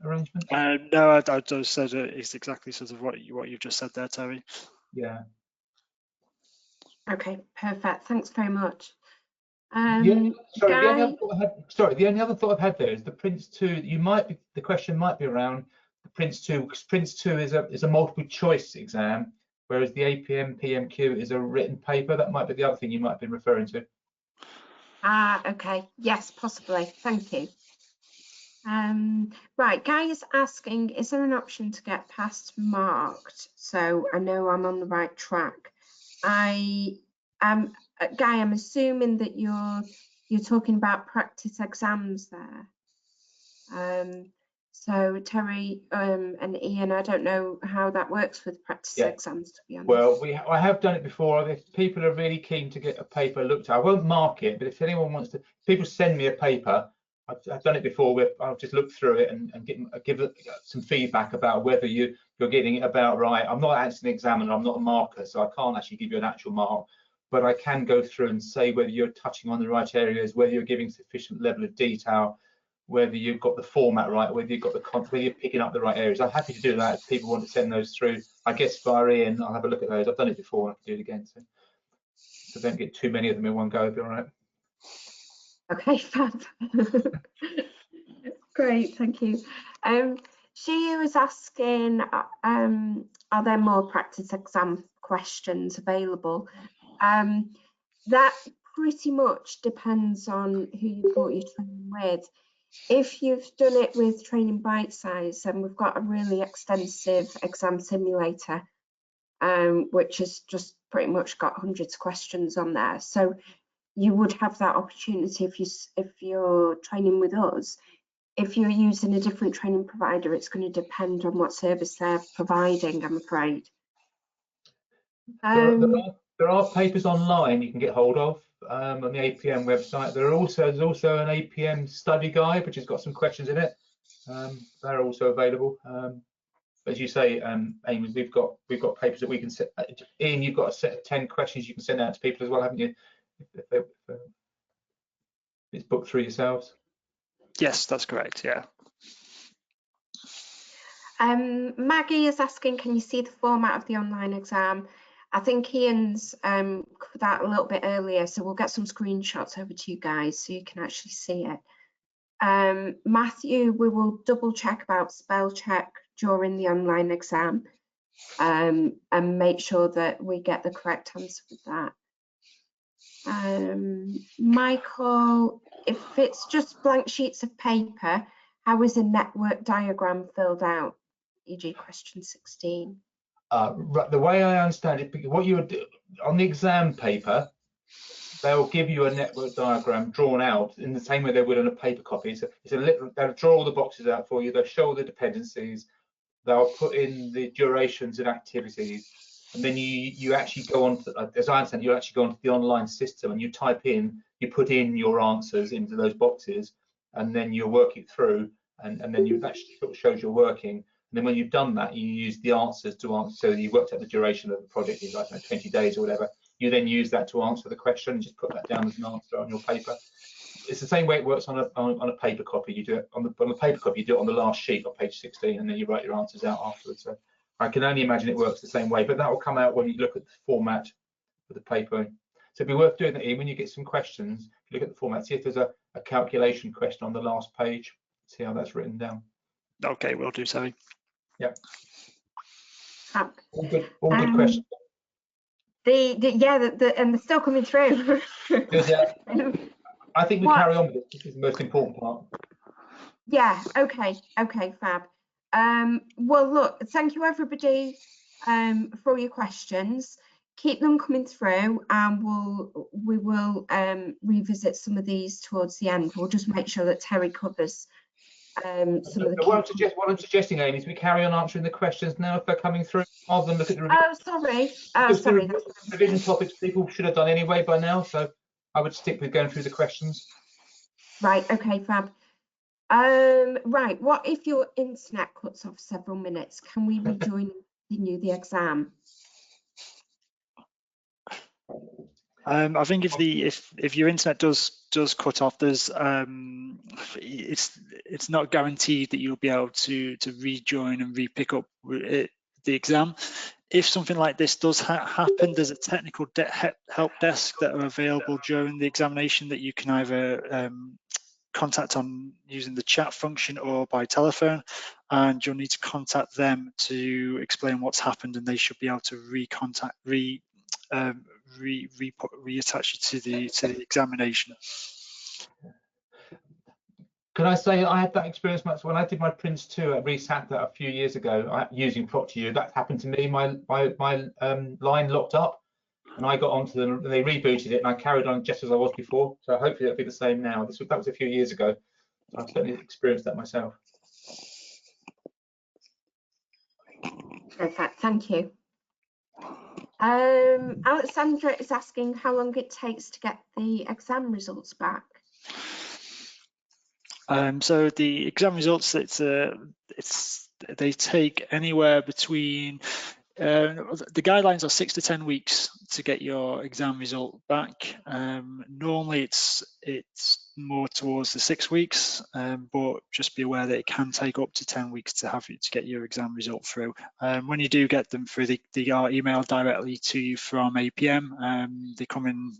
arrangement? No, I just said it's exactly sort of what you've just said there, Terry. Yeah. Okay, perfect. Thanks very much. The only other thought I've had there is the Prince 2. The question might be around the Prince 2, because Prince 2 is a multiple choice exam, whereas the APM PMQ is a written paper. That might be the other thing you might have been referring to. Okay, yes, possibly. Thank you. Right, Guy is asking, is there an option to get past marked? So I know I'm on the right track. Guy, I'm assuming that you're talking about practice exams there. So Terry and Ian, I don't know how that works with practice exams, to be honest. Well, I have done it before. If people are really keen to get a paper looked at, I won't mark it, but if anyone wants to, people send me a paper. I've done it before where I'll just look through it and give it some feedback about whether you're getting it about right. I'm not actually an examiner, I'm not a marker, so I can't actually give you an actual mark, but I can go through and say whether you're touching on the right areas, whether you're giving sufficient level of detail, whether you've got the format right, whether you've got whether you're picking up the right areas. I'm happy to do that if people want to send those through. I guess via Ian, I'll have a look at those. I've done it before and I can do it again. So don't get too many of them in one go, it'll be all right. Okay, fab. Great, thank you. She was asking, are there more practice exam questions available? That pretty much depends on who you brought your training with. If you've done it with Training Bite Size, then we've got a really extensive exam simulator, which has just pretty much got hundreds of questions on there. So you would have that opportunity if you're training with us. If you're using a different training provider, it's going to depend on what service they're providing, I'm afraid. There are papers online you can get hold of on the APM website. There's also an APM study guide which has got some questions in it. They're also available. As you say, Amy, we've got papers that we can set. Ian, you've got a set of 10 questions you can send out to people as well, haven't you? If it's booked through yourselves. Yes, that's correct. Yeah. Maggie is asking, can you see the format of the online exam? I think Ian's covered that a little bit earlier, so we'll get some screenshots over to you guys so you can actually see it. Matthew, we will double check about spell check during the online exam and make sure that we get the correct answer with that. Michael, if it's just blank sheets of paper, how is a network diagram filled out, e.g. question 16? The way I understand it, what you would do on the exam paper, they'll give you a network diagram drawn out in the same way they would on a paper copy. So they'll draw all the boxes out for you, they'll show all the dependencies, they'll put in the durations and activities, and then you actually go on to, as I understand, you actually go onto the online system and you put in your answers into those boxes, and then you work it through, and then that sort of shows you're working. And then when you've done that, you use the answers to answer. So you worked out the duration of the project is, I don't know, 20 days or whatever. You then use that to answer the question and just put that down as an answer on your paper. It's the same way it works on a paper copy. You do it on the paper copy, you do it on the last sheet on page 16, and then you write your answers out afterwards. So I can only imagine it works the same way, but that will come out when you look at the format of the paper. So it'd be worth doing that, Ian, when you get some questions, look at the format, see if there's a calculation question on the last page, see how that's written down. Okay, will do, Terry. Yeah. All good questions. and they're still coming through. Good, yeah. I think we What? carry on with it. This is the most important part. Yeah, okay, fab. Well, look, thank you everybody for your questions. Keep them coming through, and we will revisit some of these towards the end. We'll just make sure that Terry covers some of the key. What I'm suggesting, Amy, is we carry on answering the questions now if they're coming through, rather than look at the revision. Oh, sorry. Oh, Because sorry. the revision topics people should have done anyway by now, so I would stick with going through the questions. Right, okay, fab. Right, what if your internet cuts off several minutes? Can we rejoin and continue the exam? I think if your internet does cut off, there's it's not guaranteed that you'll be able to rejoin and re-pick up the exam. If something like this does happen, there's a technical help desk that are available during the examination that you can either contact on using the chat function or by telephone, and you'll need to contact them to explain what's happened, and they should be able to reattach you to the examination. Can I say I had that experience much when I did my Prince 2 at resat that a few years ago using ProctorU. That happened to me. My line locked up, and I got onto them, and they rebooted it, and I carried on just as I was before. So hopefully that'll be the same now. That was a few years ago. I've certainly experienced that myself. Perfect, thank you. Alexandra is asking how long it takes to get the exam results back. So the exam results, they take anywhere between the guidelines are 6 to 10 weeks to get your exam result back. Normally it's more towards the 6 weeks, but just be aware that it can take up to 10 weeks to get your exam result through. When you do get them through, they are emailed directly to you from APM. They come in.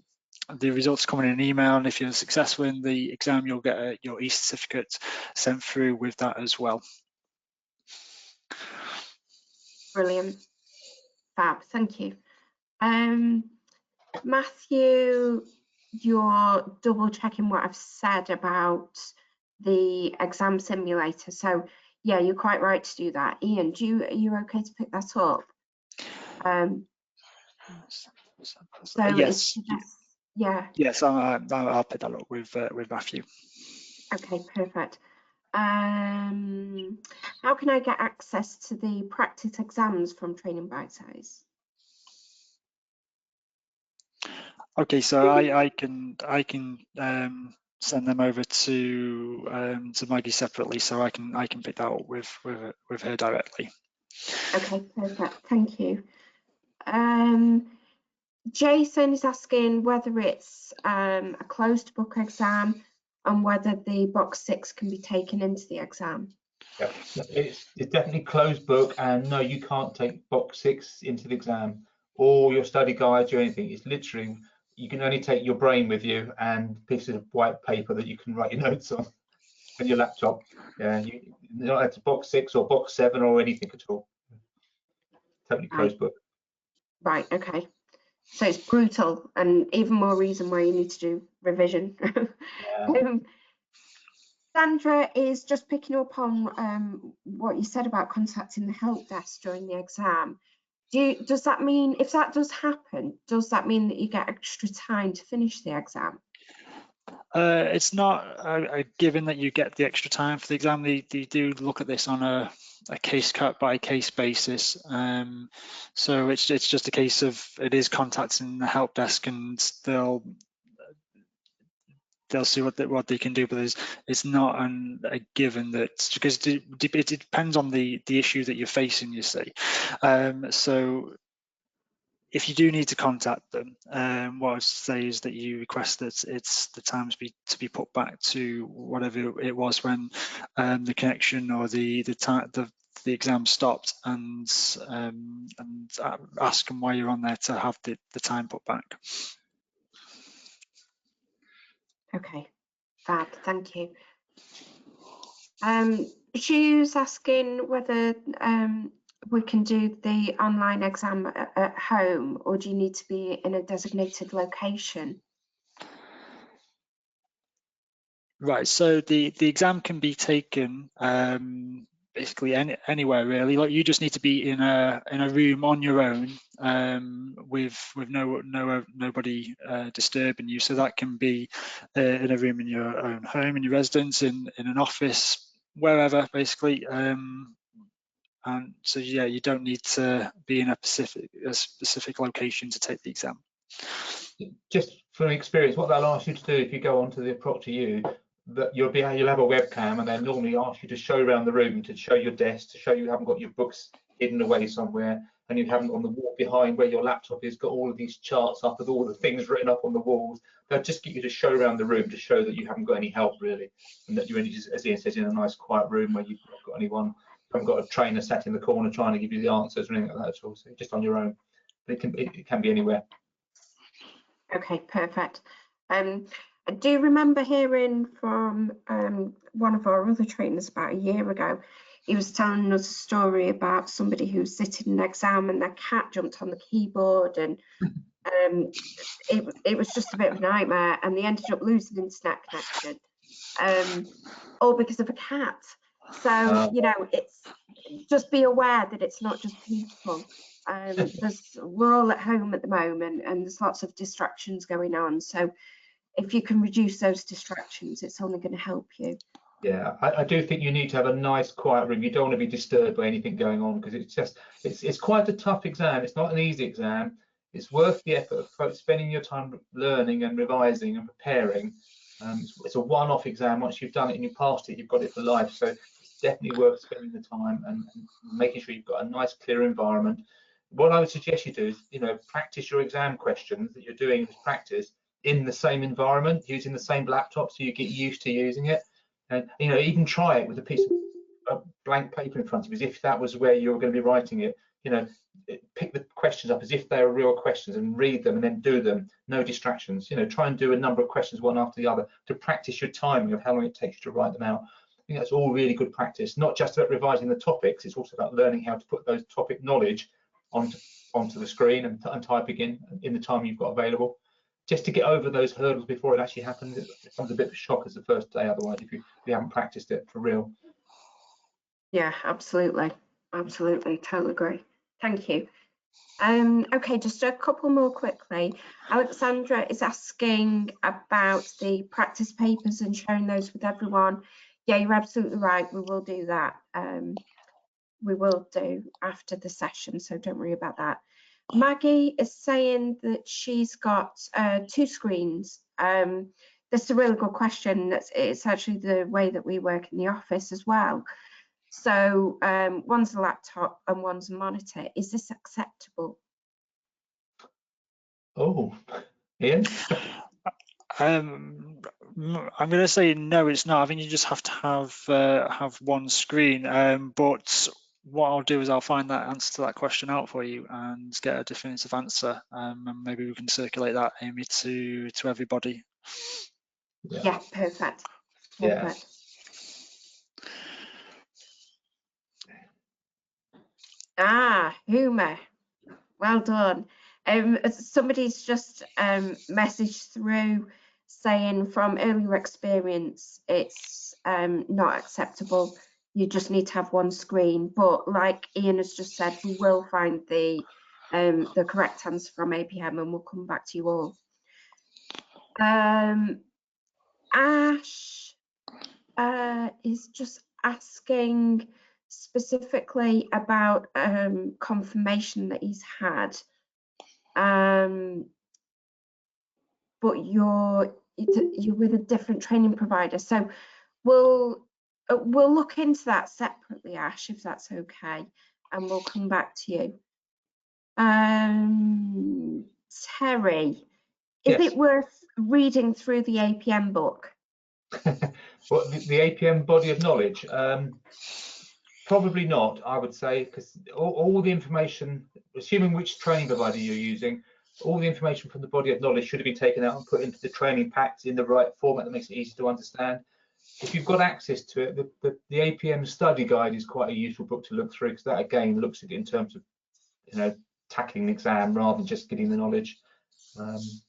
The results come in an email, and if you're successful in the exam, you'll get your e-certificate sent through with that as well. Brilliant, fab, thank you. Matthew, you're double checking what I've said about the exam simulator. So yeah, you're quite right to do that. Ian, are you okay to pick that up? So yes. Yeah. Yes, I'll pick that up with Matthew. Okay, perfect. How can I get access to the practice exams from Training Bite Size? Okay, so I can send them over to Maggie separately, so I can pick that up with her directly. Okay, perfect. Thank you. Jason is asking whether it's a closed book exam and whether the box 6 can be taken into the exam. Yeah, it's definitely closed book, and no, you can't take box 6 into the exam or your study guides or anything. It's literally, you can only take your brain with you and pieces of white paper that you can write your notes on, and your laptop. Yeah, you're not allowed to box 6 or box 7 or anything at all. Totally closed book. Right, okay. So it's brutal, and even more reason why you need to do revision. Yeah. Sandra is just picking up on what you said about contacting the help desk during the exam. Does that mean, if that does happen, does that mean that you get extra time to finish the exam? It's not a given that you get the extra time for the exam. They do look at this on a case by case basis. So it's just a case of it is contacting the help desk, and they'll see what they can do, but it's not a given that, because it depends on the issue that you're facing, you see. So if you do need to contact them, what I'd say is that you request that the times to be put back to whatever it was when the connection or the exam stopped, and ask them why you're on there to have the time put back. Okay, fab, thank you. She's asking whether we can do the online exam at home, or do you need to be in a designated location? Right, so the exam can be taken basically anywhere really. Like, you just need to be in a room on your own with nobody disturbing you. So that can be in a room in your own home, in your residence, in an office, wherever basically. And so yeah, you don't need to be in a specific location to take the exam. Just from experience, what they'll ask you to do if you go onto the ProctorU, that you'll have a webcam, and they normally ask you to show around the room, to show your desk, to show you haven't got your books hidden away somewhere, and you haven't on the wall behind where your laptop is got all of these charts up with all the things written up on the walls. They'll just get you to show around the room to show that you haven't got any help really, and that you're in, as Ian says, in a nice quiet room where you've not got anyone, you haven't got a trainer sat in the corner trying to give you the answers or anything like that at all. So just on your own. But it can be anywhere. Okay, perfect. I do remember hearing from one of our other trainers about a year ago. He was telling us a story about somebody who was sitting in an exam and their cat jumped on the keyboard, and it was just a bit of a nightmare, and they ended up losing internet connection, all because of a cat. So you know, it's just be aware that it's not just people. We're all at home at the moment, and there's lots of distractions going on. So if you can reduce those distractions, it's only going to help you. Yeah, I do think you need to have a nice quiet room. You don't want to be disturbed by anything going on, because it's quite a tough exam. It's not an easy exam. It's worth the effort of spending your time learning and revising and preparing. It's a one-off exam. Once you've done it and you passed it, you've got it for life. So it's definitely worth spending the time and making sure you've got a nice, clear environment. What I would suggest you do is, practice your exam questions that you're doing as practice in the same environment, using the same laptop, so you get used to using it. And even try it with a piece of blank paper in front of you, as if that was where you were going to be writing it. Pick the questions up as if they were real questions and read them and then do them. No distractions. Try and do a number of questions one after the other to practice your timing of how long it takes you to write them out. I think that's all really good practice. Not just about revising the topics, it's also about learning how to put those topic knowledge onto the screen and typing in the time you've got available. Just to get over those hurdles before it actually happens. It becomes a bit of a shock as the first day otherwise, if you haven't practiced it for real. Yeah, absolutely, totally agree. Thank you. Okay, just a couple more quickly. Alexandra is asking about the practice papers and sharing those with everyone. Yeah, you're absolutely right, we will do that. We will do after the session, so don't worry about that. Maggie is saying that she's got 2 screens. That's a really good question. It's actually the way that we work in the office as well. So one's a laptop and one's a monitor. Is this acceptable? Oh, Ian? I'm going to say no, it's not. I think you just have to have one screen. But what I'll do is I'll find that answer to that question out for you and get a definitive answer. And maybe we can circulate that, Amy, to everybody. Yeah, perfect. Yeah. Huma, well done. Somebody's just messaged through saying from earlier experience it's not acceptable. You just need to have one screen, but like Ian has just said, we will find the correct answer from APM and we'll come back to you all. Ash is just asking specifically about confirmation that he's had, but you're with a different training provider, so we'll look into that separately, Ash, if that's okay, and we'll come back to you. Terry, is it worth reading through the APM book? Well, the APM body of knowledge, probably not, I would say, because all the information, assuming which training provider you're using, all the information from the body of knowledge should have been taken out and put into the training packs in the right format that makes it easy to understand. if you've got access to it, the APM study guide is quite a useful book to look through, because that again looks at it in terms of, you know, tackling the exam rather than just getting the knowledge.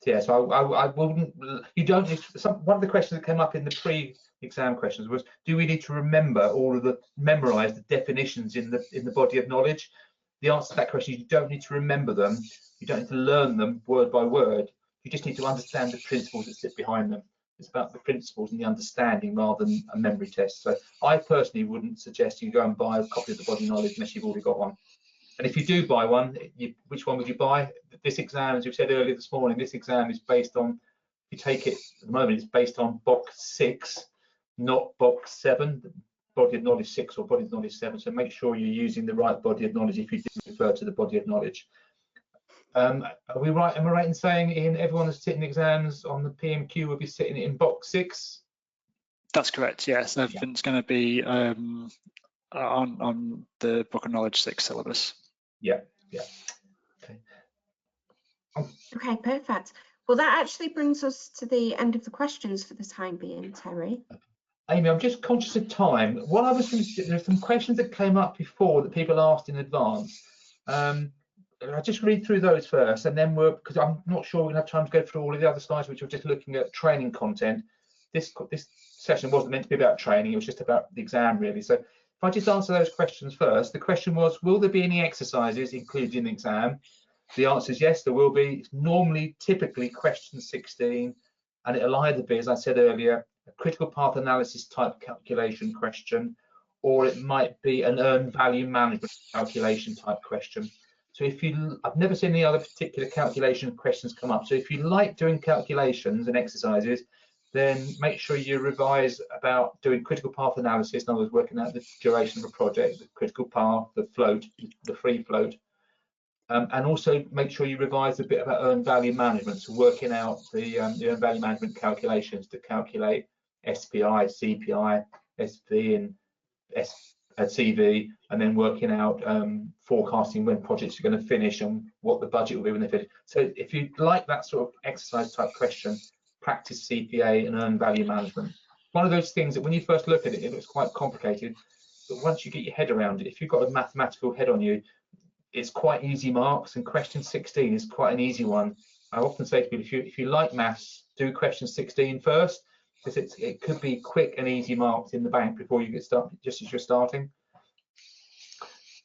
Yeah, so I wouldn't. You don't need to, one of the questions that came up in the pre-exam questions was, do we need to memorize the definitions in the body of knowledge? The answer to that question is you don't need to remember them. You don't need to learn them word by word. You just need to understand the principles that sit behind them. It's about the principles and the understanding rather than a memory test. So I personally wouldn't suggest you go and buy a copy of the body of knowledge unless you've already got one. And if you do buy one, which one would you buy? This exam, as we said earlier this morning, this exam is based on, if you take it at the moment, it's based on box 6, not box 7, body of knowledge 6 or body of knowledge 7. So make sure you're using the right body of knowledge if you do refer to the body of knowledge. Are we right? Am I right in saying, Ian, everyone that's sitting exams on the PMQ will be sitting in box 6? That's correct. Yes, everything's going to be on the Book of Knowledge 6 syllabus. Yeah. Okay. Okay, perfect. Well, that actually brings us to the end of the questions for the time being, Terry. Amy, I'm just conscious of time. What I was going to do, there's some questions that came up before that people asked in advance. I'll just read through those first, and then because I'm not sure we're going to have time to go through all of the other slides, which are just looking at training content. This session wasn't meant to be about training, it was just about the exam, really. So if I just answer those questions first, the question was, will there be any exercises included in the exam? The answer is yes, there will be. It's normally, typically, question 16, and it'll either be, as I said earlier, a critical path analysis type calculation question, or it might be an earned value management calculation type question. So I've never seen any other particular calculation questions come up. So if you like doing calculations and exercises, then make sure you revise about doing critical path analysis, in other words, working out the duration of a project, the critical path, the float, the free float. And also make sure you revise a bit about earned value management, so working out the earned value management calculations to calculate SPI, CPI, SV, and CV, and then working out forecasting when projects are going to finish and what the budget will be when they finish. So if you like that sort of exercise type question, practice CPA and earned value management. One of those things that when you first look at it, it looks quite complicated, but once you get your head around it, if you've got a mathematical head on you, it's quite easy marks, and question 16 is quite an easy one. I often say to people, if you like maths, do question 16 first, because it could be quick and easy marks in the bank before you get started, just as you're starting.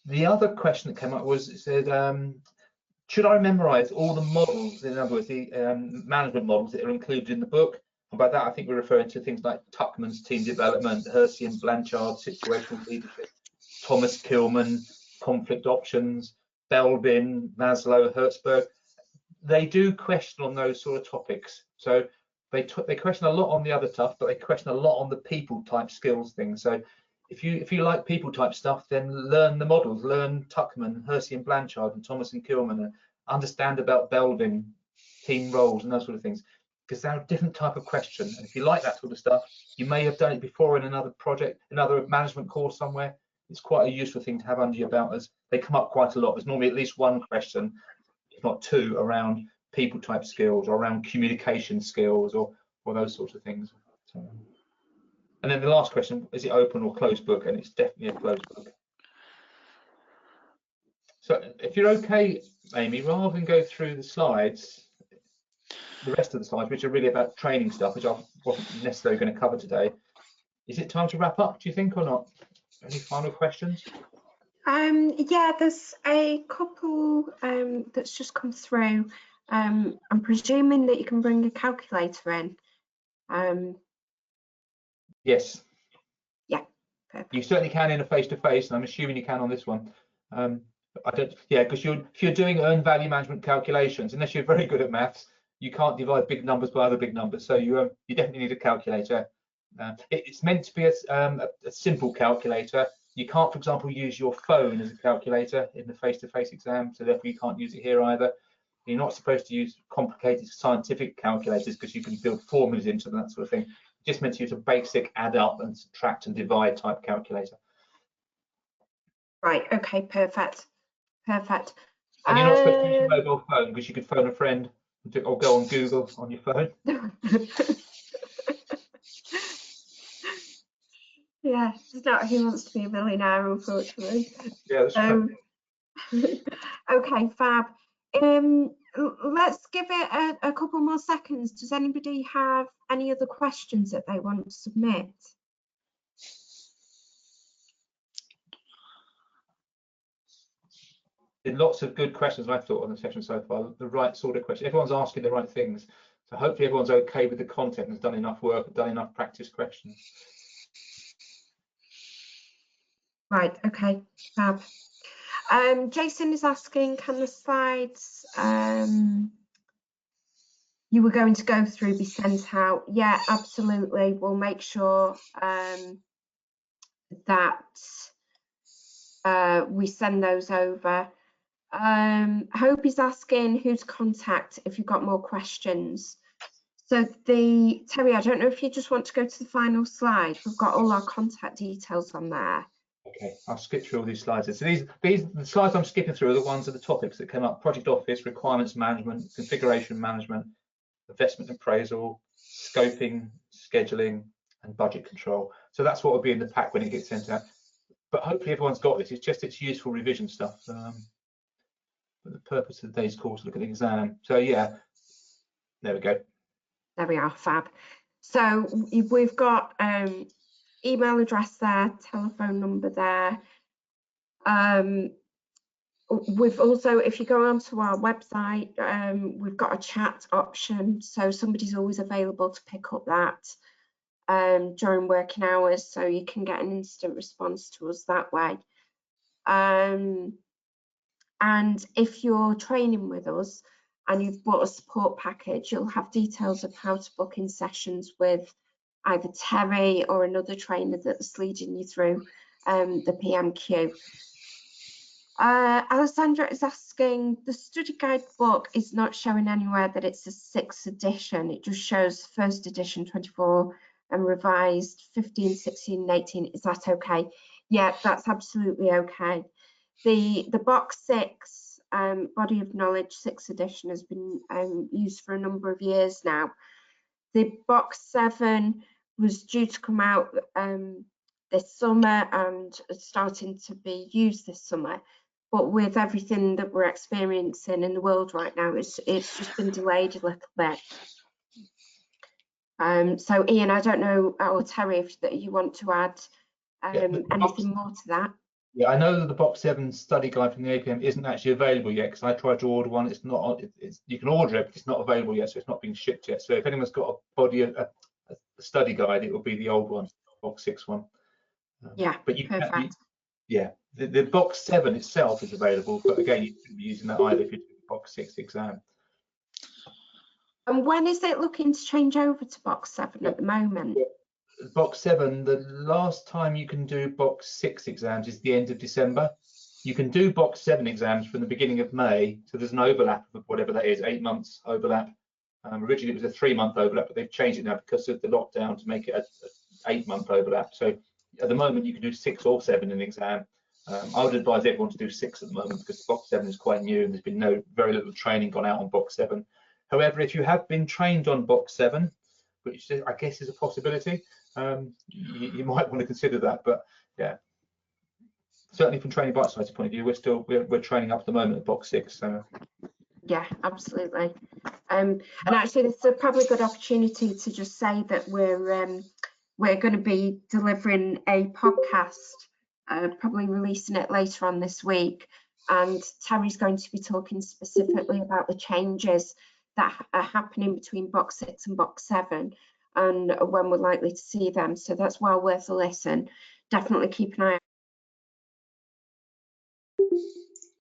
The other question that came up was, it said, should I memorize all the models, in other words, the management models that are included in the book? And by that, I think we're referring to things like Tuckman's team development, Hersey and Blanchard situational leadership, Thomas Kilman, conflict options, Belbin, Maslow, Hertzberg. They do question on those sort of topics. So they question a lot on the other stuff, but they question a lot on the people type skills things. So if you like people type stuff, then learn the models, learn Tuckman, Hersey and Blanchard, and Thomas and Kilman, and understand about Belbin, team roles, and those sort of things, because they're a different type of question. And if you like that sort of stuff, you may have done it before in another project, another management course somewhere. It's quite a useful thing to have under your belt, as they come up quite a lot. There's normally at least one question, if not two, around people type skills or around communication skills or those sorts of things. So, and then the last question, is it open or closed book? And it's definitely a closed book. So if you're okay, Amy, rather than go through the slides, the rest of the slides, which are really about training stuff, which I wasn't necessarily going to cover today, is it time to wrap up, do you think, or not? Any final questions? Yeah, there's a couple that's just come through. I'm presuming that you can bring a calculator in. Yes. Yeah. Perfect. You certainly can in a face-to-face, and I'm assuming you can on this one. I don't. Yeah, because if you're doing earned value management calculations, unless you're very good at maths, you can't divide big numbers by other big numbers. So you definitely need a calculator. It's meant to be a simple calculator. You can't, for example, use your phone as a calculator in the face-to-face exam, so therefore you can't use it here either. You're not supposed to use complicated scientific calculators because you can build formulas into them, that sort of thing. It's just meant to use a basic add up and subtract and divide type calculator. Right. Okay. Perfect. Perfect. And you're not supposed to use your mobile phone, because you could phone a friend or go on Google on your phone. Yeah, it's not Who Wants to Be a Millionaire, unfortunately. Yeah, that's right. Okay, fab. Let's give it a couple more seconds. Does anybody have any other questions that they want to submit? Lots of good questions, I thought, on the section so far. The right sort of question. Everyone's asking the right things. So hopefully everyone's okay with the content and has done enough work and done enough practice questions. Right, okay, fab. Jason is asking, can the slides you were going to go through be sent out? Yeah, absolutely. We'll make sure that we send those over. Hope is asking who to contact if you've got more questions. So Terry, I don't know if you just want to go to the final slide. We've got all our contact details on there. Okay, I'll skip through all these slides. So the slides I'm skipping through are the ones of the topics that came up: project office, requirements management, configuration management, investment appraisal, scoping, scheduling, and budget control. So that's what will be in the pack when it gets sent out. But hopefully everyone's got this. It's useful revision stuff. For the purpose of today's course, look at the exam. So yeah, there we go. There we are, fab. So we've got email address there, telephone number there. We've also, if you go onto our website, we've got a chat option, so somebody's always available to pick up that during working hours, so you can get an instant response to us that way. And if you're training with us and you've bought a support package, you'll have details of how to book in sessions with either Terry or another trainer that's leading you through the PMQ. Alessandra is asking, the study guide book is not showing anywhere that it's a 6th edition. It just shows 1st edition 24 and revised 15, 16, and 18. Is that okay? Yeah, that's absolutely okay. The box 6 body of knowledge 6th edition has been used for a number of years now. The box 7 was due to come out this summer and starting to be used this summer, but with everything that we're experiencing in the world right now, it's just been delayed a little bit. So Ian, I don't know, or Terry, if you want to add anything more to that. Yeah, I know that the box 7 study guide from the APM isn't actually available yet, because I tried to order one. It's not. You can order it, but it's not available yet, so it's not being shipped yet. So if anyone's got a body a study guide, it will be the old one, box 6 one. Yeah, but you perfect. can. Yeah, the box 7 itself is available, but again, you shouldn't be using that either if you're doing the box 6 exam. And when is it looking to change over to box 7 at the moment? Box 7, the last time you can do box 6 exams is the end of December. You can do box 7 exams from the beginning of May, so there's an overlap of whatever that is, 8 months overlap. Originally it was a 3-month overlap, but they've changed it now because of the lockdown to make it an 8-month overlap. So at the moment you can do 6 or 7 in the exam. I would advise everyone to do 6 at the moment, because box 7 is quite new and there's been very little training gone out on box 7. However, if you have been trained on box 7, which I guess is a possibility, you might want to consider that. But yeah, certainly from Training Bite-Size point of view, we're training up at the moment at box 6. So. Yeah, absolutely. And actually, this is probably a good opportunity to just say that we're going to be delivering a podcast, probably releasing it later on this week. And Terry's going to be talking specifically about the changes that are happening between box 6 and box 7 and when we're likely to see them. So that's well worth a listen. Definitely keep an eye out.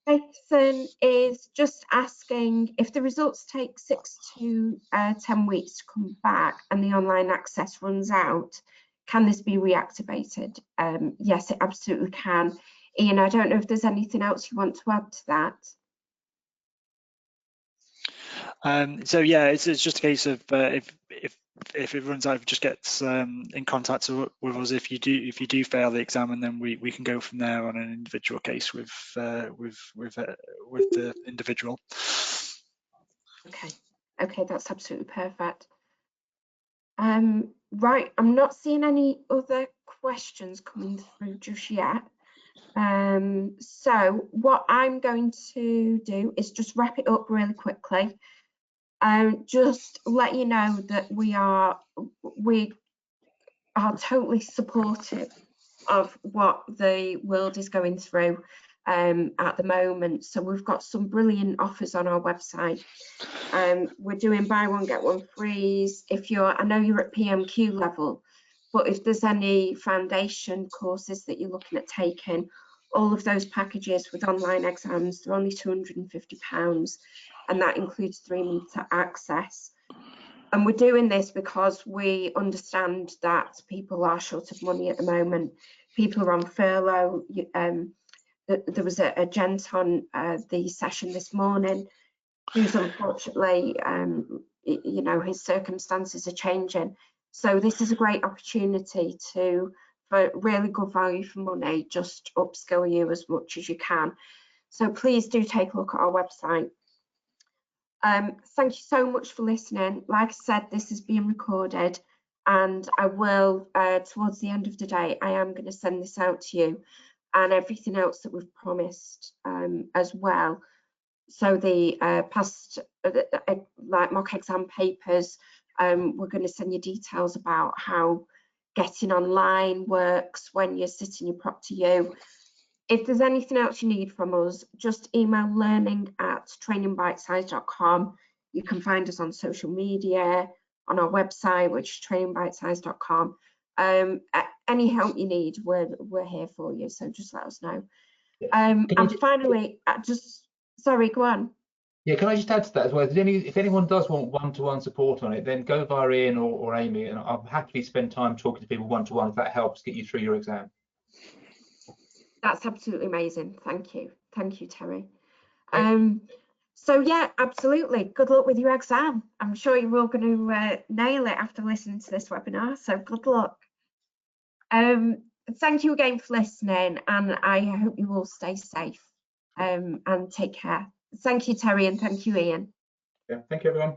Nathan is just asking, if the results take 6 to 10 weeks to come back and the online access runs out, can this be reactivated? Yes, it absolutely can. Ian, I don't know if there's anything else you want to add to that. So yeah, it's just a case of if it runs out, just get in contact with us if you do fail the exam, and then we can go from there on an individual case with the individual. Okay, that's absolutely perfect. Right, I'm not seeing any other questions coming through just yet. So what I'm going to do is just wrap it up really quickly. Just let you know that we are totally supportive of what the world is going through at the moment. So we've got some brilliant offers on our website. We're doing buy one get one frees. I know you're at PMQ level, but if there's any foundation courses that you're looking at taking, all of those packages with online exams, they're only £250, and that includes 3 months access. And we're doing this because we understand that people are short of money at the moment. People are on furlough. There was a gent on the session this morning who's unfortunately, you know, his circumstances are changing. So this is a great opportunity for really good value for money, just upskill you as much as you can. So please do take a look at our website. Thank you so much for listening. Like I said, this is being recorded, and I will, towards the end of the day, I am going to send this out to you and everything else that we've promised as well. So the past, like mock exam papers, we're going to send you details about how getting online works when you're sitting your Proctor-U. If there's anything else you need from us, just email learning@trainingbitesize.com. You can find us on social media, on our website, which is trainingbitesize.com. Any help you need, we're here for you, so just let us know. And finally, sorry, go on. Yeah, can I just add to that as well? If anyone does want one-to-one support on it, then go via Ian or Amy, and I'll happily spend time talking to people one-to-one if that helps get you through your exam. That's absolutely amazing. Thank you, Terry. Okay. So yeah, absolutely. Good luck with your exam. I'm sure you're all going to nail it after listening to this webinar. So good luck. Thank you again for listening, and I hope you all stay safe and take care. Thank you, Terry, and thank you, Ian. Yeah, thank you, everyone.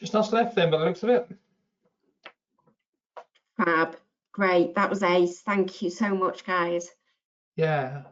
Just us left then, by the looks of it. Fab. Great. That was ace. Thank you so much, guys. Yeah.